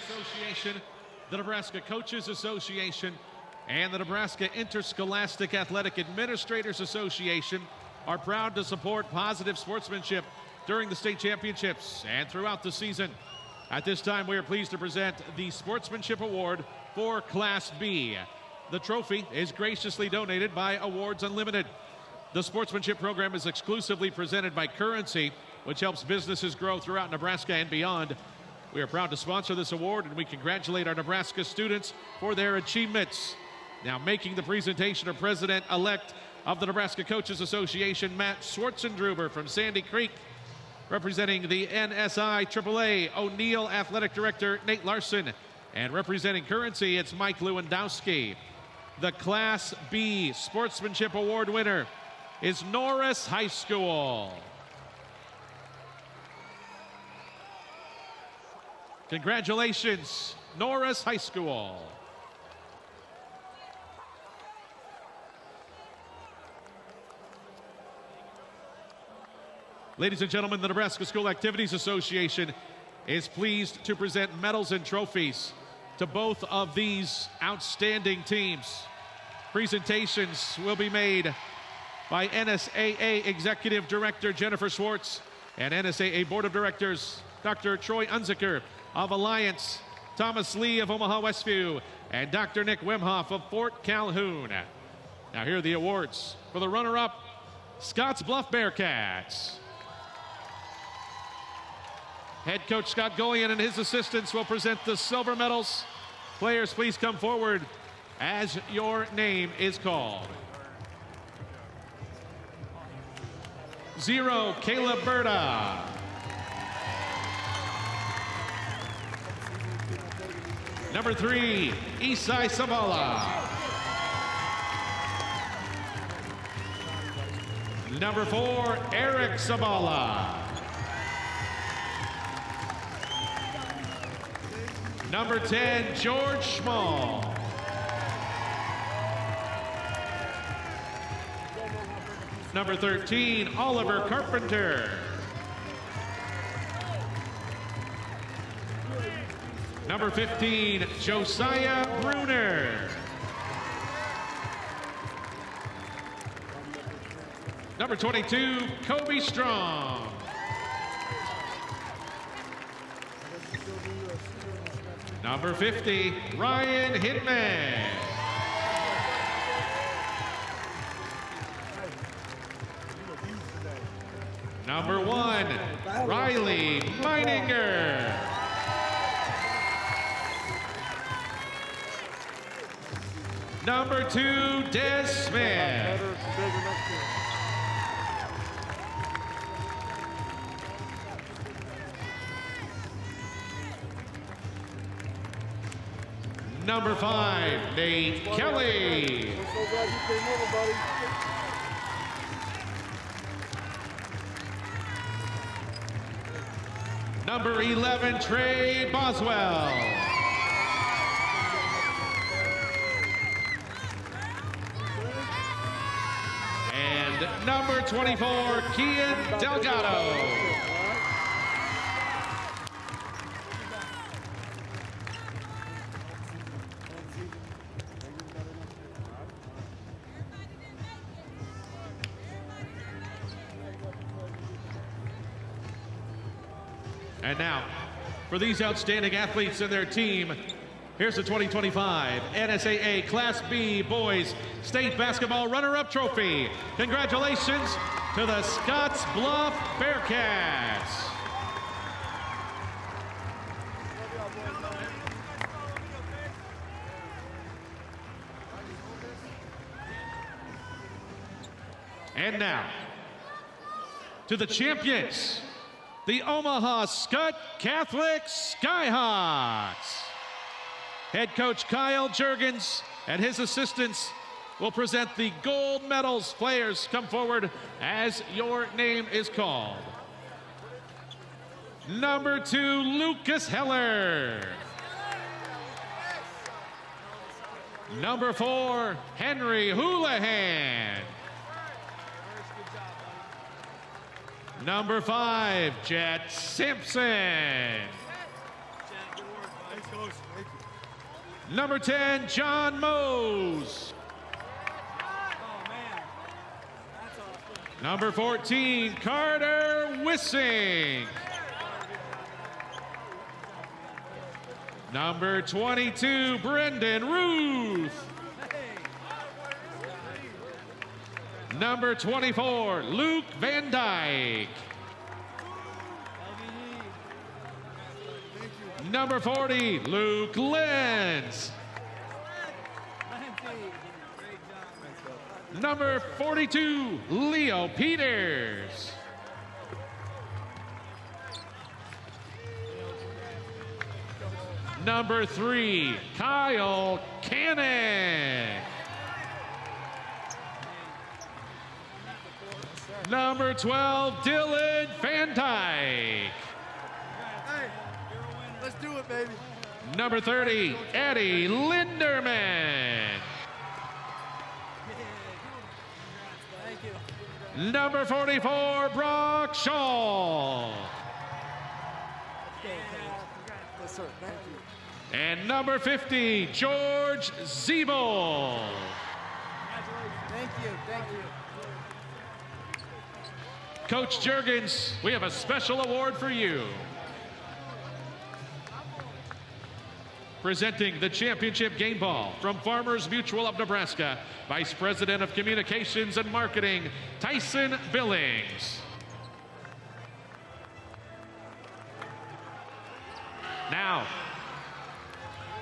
Association, the Nebraska Coaches Association, and the Nebraska Interscholastic Athletic Administrators Association are proud to support positive sportsmanship during the state championships and throughout the season. At this time, we are pleased to present the Sportsmanship Award for Class B. The trophy is graciously donated by Awards Unlimited. The sportsmanship program is exclusively presented by Currency, which helps businesses grow throughout Nebraska and beyond. We are proud to sponsor this award, and we congratulate our Nebraska students for their achievements. Now making the presentation of President-elect of the Nebraska Coaches Association, Matt Schwartzendruber from Sandy Creek. Representing the NSI AAA, O'Neill Athletic Director Nate Larson. And representing Currency, it's Mike Lewandowski. The Class B Sportsmanship Award winner is Norris High School. Congratulations, Norris High School. Ladies and gentlemen, the Nebraska School Activities Association is pleased to present medals and trophies to both of these outstanding teams. Presentations will be made by NSAA Executive Director Jennifer Schwartz and NSAA Board of Directors Dr. Troy Unziker of Alliance, Thomas Lee of Omaha Westview, and Dr. Nick Wimhoff of Fort Calhoun. Now here are the awards for the runner-up, Scottsbluff Bearcats. Head coach Scott Gullion and his assistants will present the silver medals. Players, please come forward as your name is called. 0, Caleb Berta. Number 3, Isai Savala. Number 4, Eric Savala. Number 10, George Schmall. Number 13, Oliver Carpenter. Number 15, Josiah Bruner. Number 22, Kobe Strong. Number 50, Ryan Hitman. Number 1, Riley Meininger. Number 2, Des Smith. Number 5, Nate Kelly. I'm so glad you came over, buddy. Number 11, Trey Boswell. And number 24, Kian Delgado. And now, for these outstanding athletes and their team, here's the 2025 NSAA Class B Boys State Basketball Runner-Up Trophy. Congratulations to the Scottsbluff Bearcats. And now, to the champions, the Omaha Skutt Catholic Skyhawks. Head coach Kyle Juergens and his assistants will present the gold medals. Players, come forward as your name is called. Number 2, Lucas Heller. Number 4, Henry Houlihan. Number 5, Jet Simpson. Number 10, John Mose. Number 14, Carter Wissing. Number 22, Brendan Ruth. Number 24, Luke Van Dyke. Number 40, Luke Lenz. Number 42, Leo Peters. Number 3, Kyle Cannick. Number 12, Dylan Van Dyke. Hey, let's do it, baby. Number 30, Eddie Linderman. Thank you. Number 44, Brock Shaw. Yes, sir. Thank you. And number 50, George Zeeble. Thank you. Thank you. Coach Juergens, we have a special award for you. Presenting the championship game ball from Farmers Mutual of Nebraska, Vice President of Communications and Marketing, Tyson Billings. Now,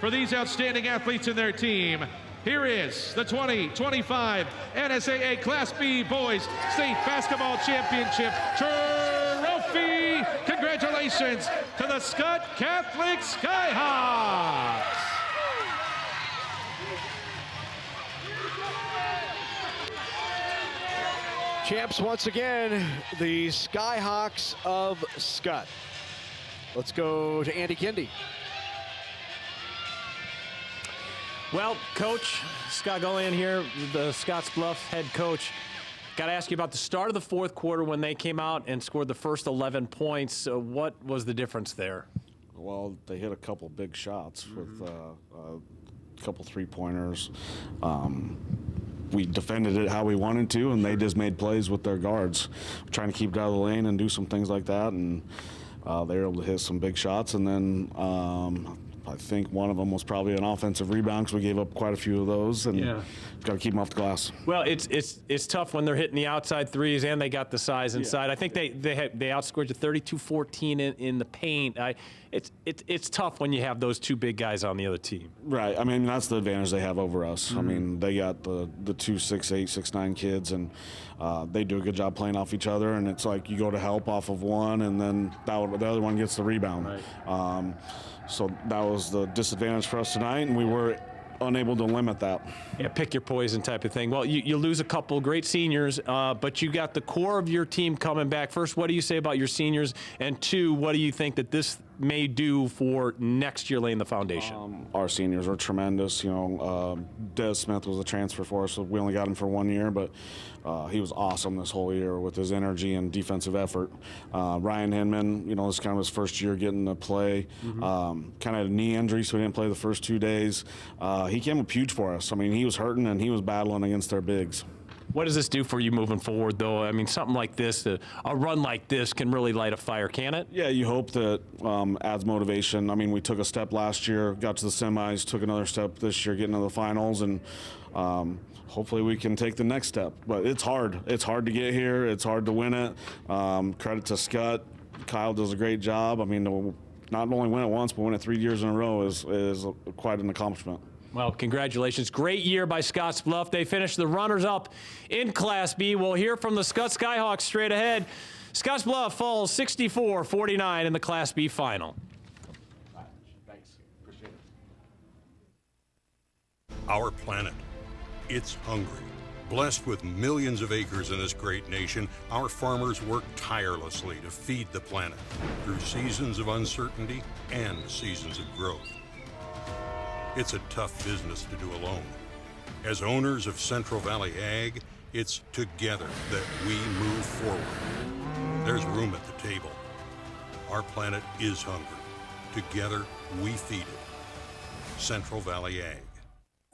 for these outstanding athletes and their team, here is the 2025 NSAA Class B Boys State Basketball Championship Trophy. Congratulations to the Skutt Catholic Skyhawks. Champs once again, the Skyhawks of Skutt. Let's go to Andy Kindy. Well, Coach Scott Golian here, the Scottsbluff head coach. Got to ask you about the start of the fourth quarter when they came out and scored the first 11 points. What was the difference there? Well, they hit a couple big shots with a couple three-pointers. We defended it how we wanted to, and they just made plays with their guards, trying to keep it out of the lane and do some things like that. And they were able to hit some big shots. And then I think one of them was probably an offensive rebound because we gave up quite a few of those, and got to keep them off the glass. Well, it's tough when they're hitting the outside threes and they got the size inside. I think they outscored you 32-14 in the paint. It's tough when you have those two big guys on the other team. Right. I mean, that's the advantage they have over us. I mean, they got the two 6'8", 6'9" kids, and they do a good job playing off each other. And it's like you go to help off of one, and then the other one gets the rebound. Right. So that was the disadvantage for us tonight, and we were unable to limit that. Yeah, pick your poison type of thing. Well, you lose a couple great seniors, but you got the core of your team coming back. First, what do you say about your seniors? And two, what do you think that this may do for next year laying the foundation? Our seniors are tremendous. You know, Des Smith was a transfer for us, so we only got him for 1 year, but he was awesome this whole year with his energy and defensive effort. Ryan Hinman, you know, this is kind of his first year getting to play. Kind of had a knee injury, so he didn't play the first 2 days. He came up huge for us. I mean, he was hurting, and he was battling against their bigs. What does this do for you moving forward, though? I mean, something like this, a run like this can really light a fire, can it? Yeah, you hope that adds motivation. I mean, we took a step last year, got to the semis, took another step this year, getting to the finals, and hopefully we can take the next step. But it's hard. It's hard to get here. It's hard to win it. Credit to Skutt. Kyle does a great job. I mean, not only win it once, but win it 3 years in a row is quite an accomplishment. Well, congratulations. Great year by Scottsbluff. They finished the runners-up in Class B. We'll hear from the Skutt Skyhawks straight ahead. Scottsbluff falls 64-49 in the Class B final. Thanks. Appreciate it. Our planet, it's hungry. Blessed with millions of acres in this great nation, our farmers work tirelessly to feed the planet through seasons of uncertainty and seasons of growth. It's a tough business to do alone. As owners of Central Valley Ag, it's together that we move forward. There's room at the table. Our planet is hungry. Together, we feed it. Central Valley Ag.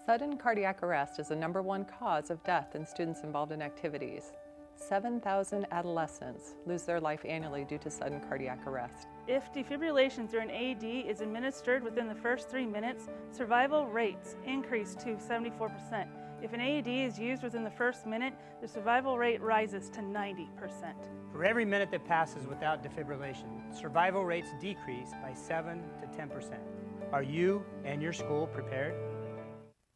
Sudden cardiac arrest is the #1 cause of death in students involved in activities. 7,000 adolescents lose their life annually due to sudden cardiac arrest. If defibrillation through an AED is administered within the first 3 minutes, survival rates increase to 74%. If an AED is used within the first minute, the survival rate rises to 90%. For every minute that passes without defibrillation, survival rates decrease by 7 to 10%. Are you and your school prepared?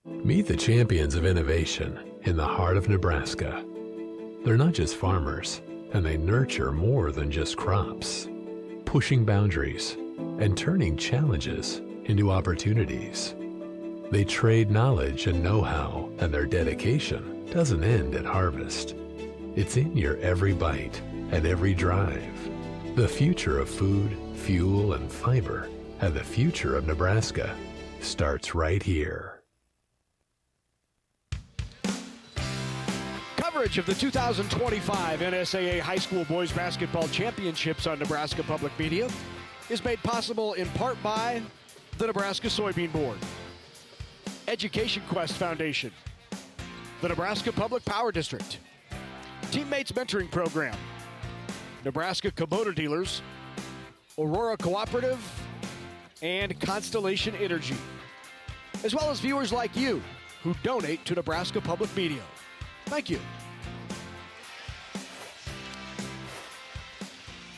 Meet the champions of innovation in the heart of Nebraska. They're not just farmers, and they nurture more than just crops. Pushing boundaries and turning challenges into opportunities. They trade knowledge and know-how, and their dedication doesn't end at harvest. It's in your every bite and every drive. The future of food, fuel, and fiber, and the future of Nebraska starts right here. Coverage of the 2025 NSAA High School Boys Basketball Championships on Nebraska Public Media is made possible in part by the Nebraska Soybean Board, Education Quest Foundation, the Nebraska Public Power District, Teammates Mentoring Program, Nebraska Kubota Dealers, Aurora Cooperative, and Constellation Energy, as well as viewers like you who donate to Nebraska Public Media. Thank you.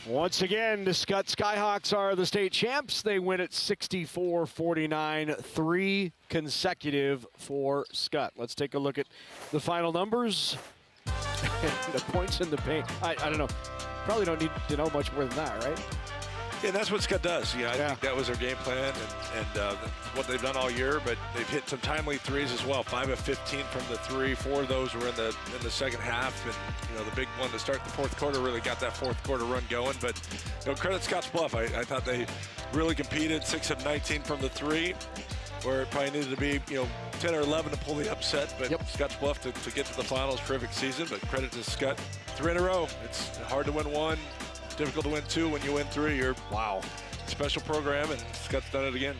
Once again, the Skutt Skyhawks are the state champs. They win at 64-49, 3 consecutive for Skutt. Let's take a look at the final numbers. The points in the paint. I don't know. Probably don't need to know much more than that, right? Yeah, that's what Skutt does. I think that was their game plan and what they've done all year, but they've hit some timely threes as well. 5 of 15 from the three. 4 of those were in the second half, and the big one to start the fourth quarter really got that fourth quarter run going. But credit Scottsbluff. I thought they really competed. 6 of 19 from the three, where it probably needed to be 10 or 11 to pull the upset. But Scottsbluff to get to the finals, terrific season. But credit to Skutt, 3 in a row. It's hard to win 1. Difficult to win 2. When you win 3, you're wow. Special program, and Skutt's done it again.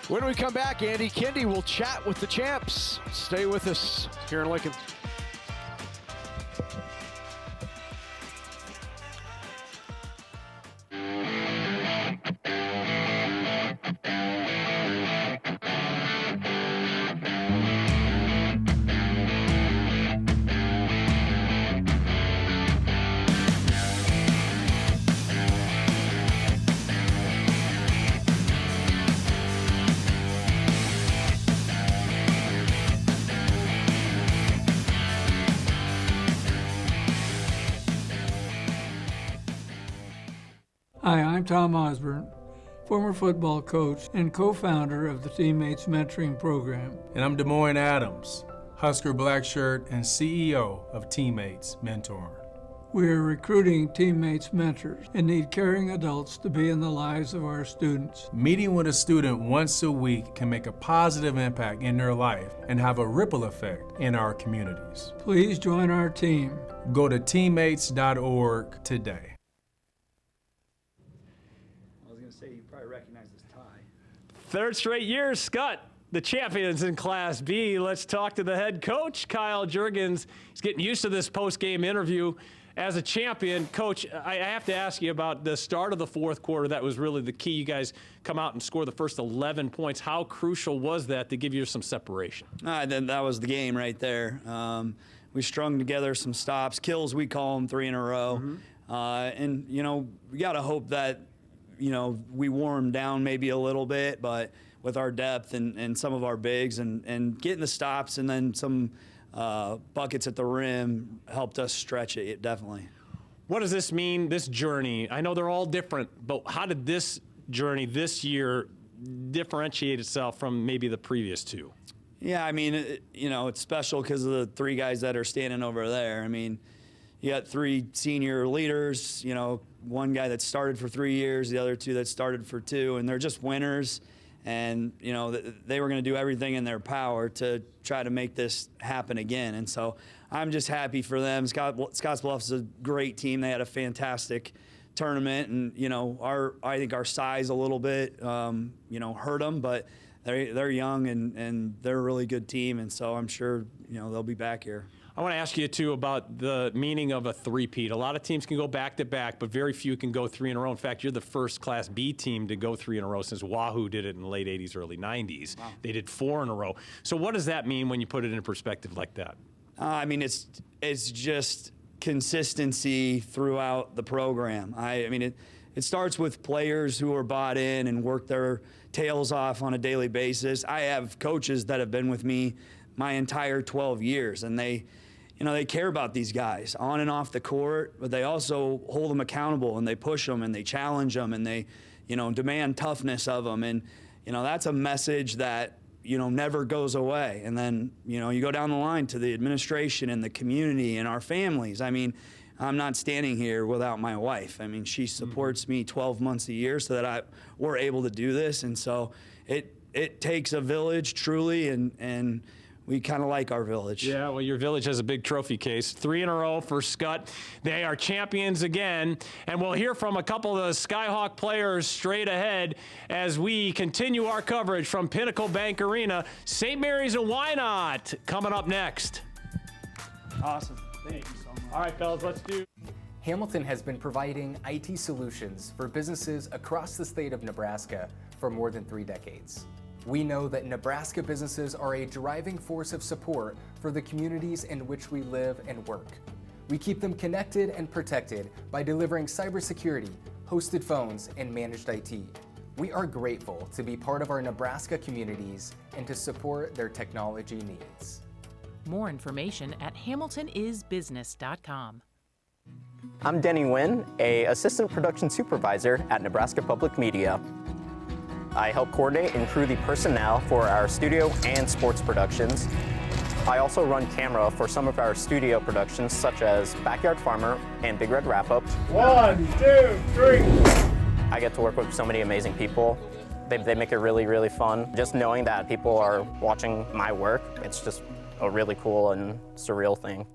When we come back, Andy Kendi will chat with the champs. Stay with us here in Lincoln. Hi, I'm Tom Osborne, former football coach and co-founder of the Teammates Mentoring Program. And I'm Des Moines Adams, Husker Blackshirt and CEO of Teammates Mentor. We are recruiting Teammates mentors and need caring adults to be in the lives of our students. Meeting with a student once a week can make a positive impact in their life and have a ripple effect in our communities. Please join our team. Go to teammates.org today. Third straight year, Skutt, the champions in Class B. Let's talk to the head coach, Kyle Juergens. He's getting used to this post-game interview. As a champion, Coach, I have to ask you about the start of the fourth quarter. That was really the key. You guys come out and score the first 11 points. How crucial was that to give you some separation? That was the game right there. We strung together some stops, kills we call them, 3 in a row. And, we got to hope that we wore them down maybe a little bit, but with our depth and some of our bigs and getting the stops and then some buckets at the rim helped us stretch it, definitely. What does this mean, this journey? I know they're all different, but how did this journey this year differentiate itself from maybe the previous 2? Yeah, it's special because of the 3 guys that are standing over there. You got 3 senior leaders, 1 guy that started for 3 years, the other 2 that started for 2, and they're just winners. And, they were going to do everything in their power to try to make this happen again. And so I'm just happy for them. Scottsbluff's a great team. They had a fantastic tournament. And, I think our size a little bit, hurt them. But they're young and they're a really good team. And so I'm sure, they'll be back here. I want to ask you, too, about the meaning of a three-peat. A lot of teams can go back-to-back, but very few can go 3 in a row. In fact, you're the first Class B team to go 3 in a row since Wahoo did it in the late 80s, early 90s. Wow. They did 4 in a row. So what does that mean when you put it in perspective like that? It's just consistency throughout the program. It starts with players who are bought in and work their tails off on a daily basis. I have coaches that have been with me my entire 12 years, and they care about these guys on and off the court, but they also hold them accountable and they push them and they challenge them and they, demand toughness of them. And, that's a message that, never goes away. And then, you go down the line to the administration and the community and our families. I mean, I'm not standing here without my wife. I mean, she supports me 12 months a year so that we're able to do this. And so it takes a village, truly, and we kind of like our village. Yeah, well, your village has a big trophy case. 3 in a row for Skutt. They are champions again. And we'll hear from a couple of the Skyhawk players straight ahead as we continue our coverage from Pinnacle Bank Arena. St. Mary's and Wynot coming up next. Awesome. Thank you so much. All right, fellas, let's do. Hamilton has been providing IT solutions for businesses across the state of Nebraska for more than 3 decades. We know that Nebraska businesses are a driving force of support for the communities in which we live and work. We keep them connected and protected by delivering cybersecurity, hosted phones, and managed IT. We are grateful to be part of our Nebraska communities and to support their technology needs. More information at hamiltonisbusiness.com. I'm Denny Nguyen, a assistant production supervisor at Nebraska Public Media. I help coordinate and crew the personnel for our studio and sports productions. I also run camera for some of our studio productions, such as Backyard Farmer and Big Red Wrap-Up. 1, 2, 3. I get to work with so many amazing people. They make it really, really fun. Just knowing that people are watching my work, it's just a really cool and surreal thing.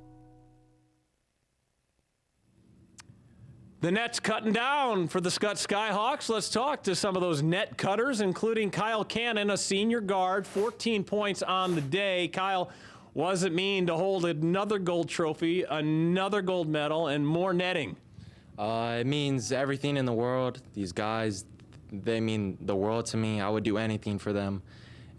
The net's cutting down for the Skutt Skyhawks. Let's talk to some of those net cutters, including Kyle Cannon, a senior guard, 14 points on the day. Kyle, what does it mean to hold another gold trophy, another gold medal, and more netting? It means everything in the world. These guys, they mean the world to me. I would do anything for them.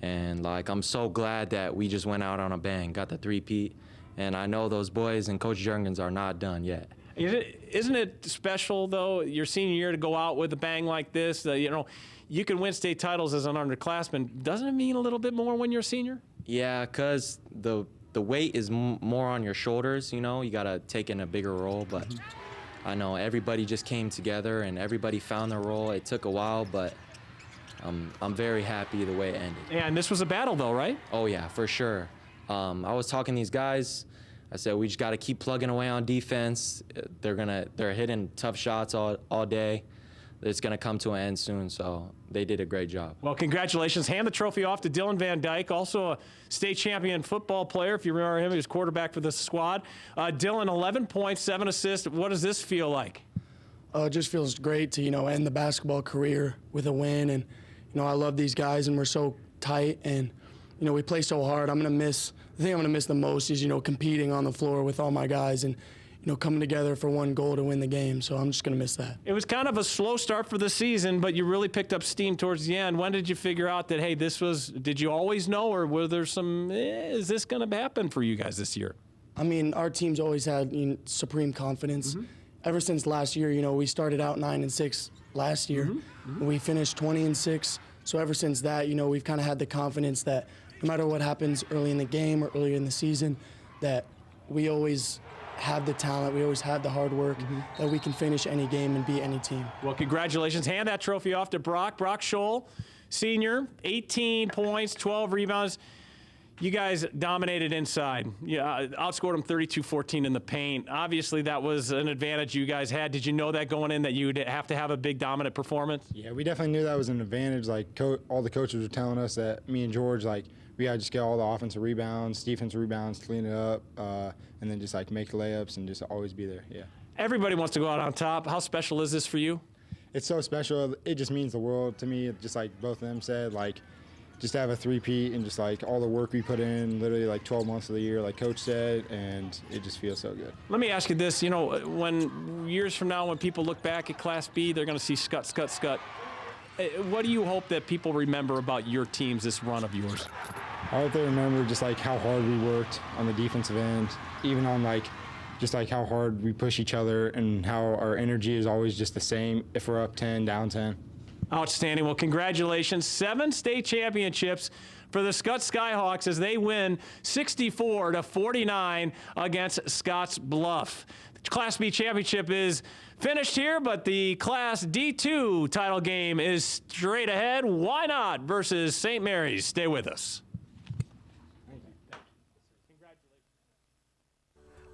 And, I'm so glad that we just went out on a bang, got the three-peat. And I know those boys and Coach Jurgens are not done yet. Isn't it special, though, your senior year to go out with a bang like this? You can win state titles as an underclassman. Doesn't it mean a little bit more when you're a senior? Yeah, because the weight is more on your shoulders, you got to take in a bigger role. But I know everybody just came together and everybody found their role. It took a while, but I'm very happy the way it ended. Yeah, and this was a battle, though, right? Oh, yeah, for sure. I was talking to these guys. I said, we just got to keep plugging away on defense. They're hitting tough shots all day. It's going to come to an end soon, so they did a great job. Well, congratulations. Hand the trophy off to Dylan Van Dyke, also a state champion football player. If you remember him, he was quarterback for the squad. Dylan, 11 points, 7 assists. What does this feel like? It just feels great to, end the basketball career with a win. And, I love these guys, and we're so tight, and, we play so hard. The thing I'm going to miss the most is, competing on the floor with all my guys and, coming together for one goal to win the game. So I'm just going to miss that. It was kind of a slow start for the season, but you really picked up steam towards the end. When did you figure out that, hey, did you always know, or were there some, is this going to happen for you guys this year? Our team's always had supreme confidence. Mm-hmm. Ever since last year, we started out 9-6 last year. Mm-hmm. Mm-hmm. We finished 20-6. So ever since that, we've kind of had the confidence that no matter what happens early in the game or earlier in the season, that we always have the talent, we always have the hard work, that we can finish any game and beat any team. Well, congratulations. Hand that trophy off to Brock Scholl, senior, 18 points, 12 rebounds. You guys dominated inside. Yeah, outscored them 32-14 in the paint. Obviously, that was an advantage you guys had. Did you know that going in, that you would have to have a big dominant performance? Yeah, we definitely knew that was an advantage. All the coaches were telling us that me and George, we had to just get all the offensive rebounds, defensive rebounds, clean it up, and then just make layups and just always be there. Yeah. Everybody wants to go out on top. How special is this for you? It's so special. It just means the world to me. Just like both of them said, just to have a three-peat and just all the work we put in, literally 12 months of the year, like Coach said, and it just feels so good. Let me ask you this, when years from now, when people look back at Class B, they're going to see Skutt. What do you hope that people remember about your teams, this run of yours? I hope they remember just how hard we worked on the defensive end, even on how hard we push each other and how our energy is always just the same if we're up 10, down 10. Outstanding. Well, congratulations. 7 state championships for the Skutt Skyhawks as they win 64-49 against Scottsbluff. The Class B championship is finished here, but the Class D2 title game is straight ahead. Why not versus St. Mary's? Stay with us.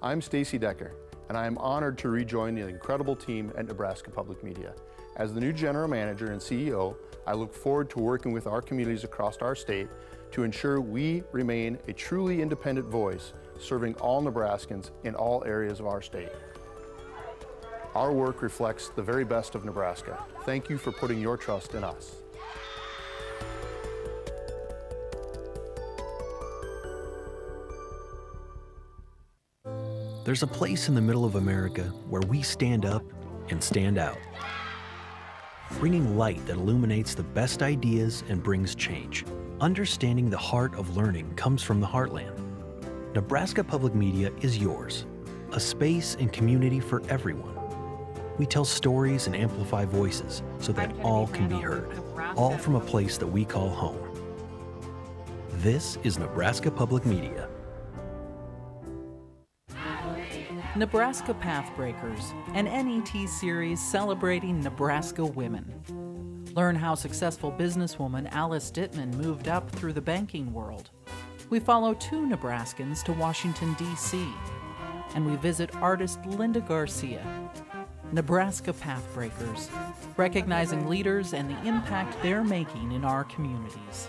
I'm Stacy Decker, and I am honored to rejoin the incredible team at Nebraska Public Media. As the new general manager and CEO, I look forward to working with our communities across our state to ensure we remain a truly independent voice, serving all Nebraskans in all areas of our state. Our work reflects the very best of Nebraska. Thank you for putting your trust in us. There's a place in the middle of America where we stand up and stand out, bringing light that illuminates the best ideas and brings change. Understanding the heart of learning comes from the heartland. Nebraska Public Media is yours, a space and community for everyone. We tell stories and amplify voices so that all can be heard, all from a place that we call home. This is Nebraska Public Media. Nebraska Pathbreakers, an NET series celebrating Nebraska women. Learn how successful businesswoman Alice Dittman moved up through the banking world. We follow 2 Nebraskans to Washington, D.C., and we visit artist Linda Garcia. Nebraska Pathbreakers, recognizing leaders and the impact they're making in our communities.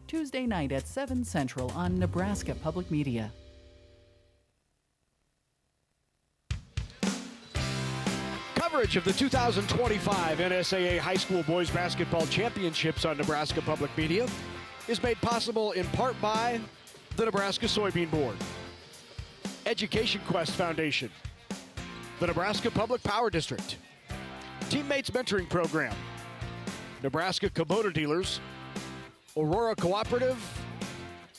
Tuesday night at 7 Central on Nebraska Public Media. Coverage of the 2025 NSAA High School Boys Basketball Championships on Nebraska Public Media is made possible in part by the Nebraska Soybean Board, Education Quest Foundation, the Nebraska Public Power District, Teammates Mentoring Program, Nebraska Kubota Dealers, Aurora Cooperative,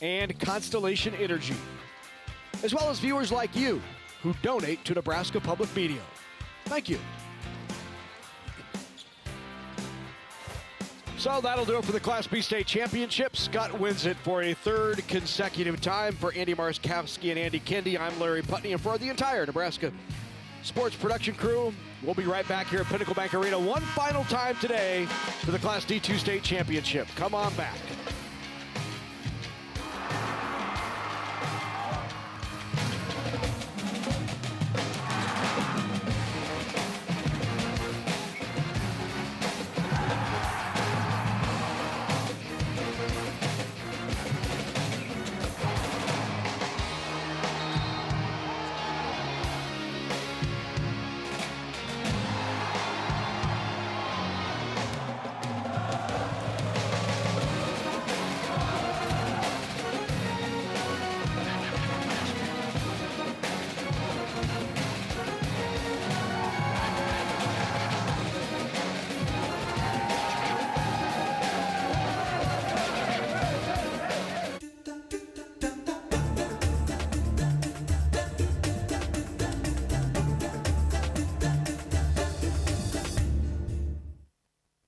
and Constellation Energy, as well as viewers like you who donate to Nebraska Public Media. Thank you. So that'll do it for the Class B State Championship. Skutt wins it for a 3rd consecutive time. For Andy Marskowski and Andy Kendi, I'm Larry Putney, and for the entire Nebraska sports production crew, we'll be right back here at Pinnacle Bank Arena one final time today for the Class D2 State Championship. Come on back.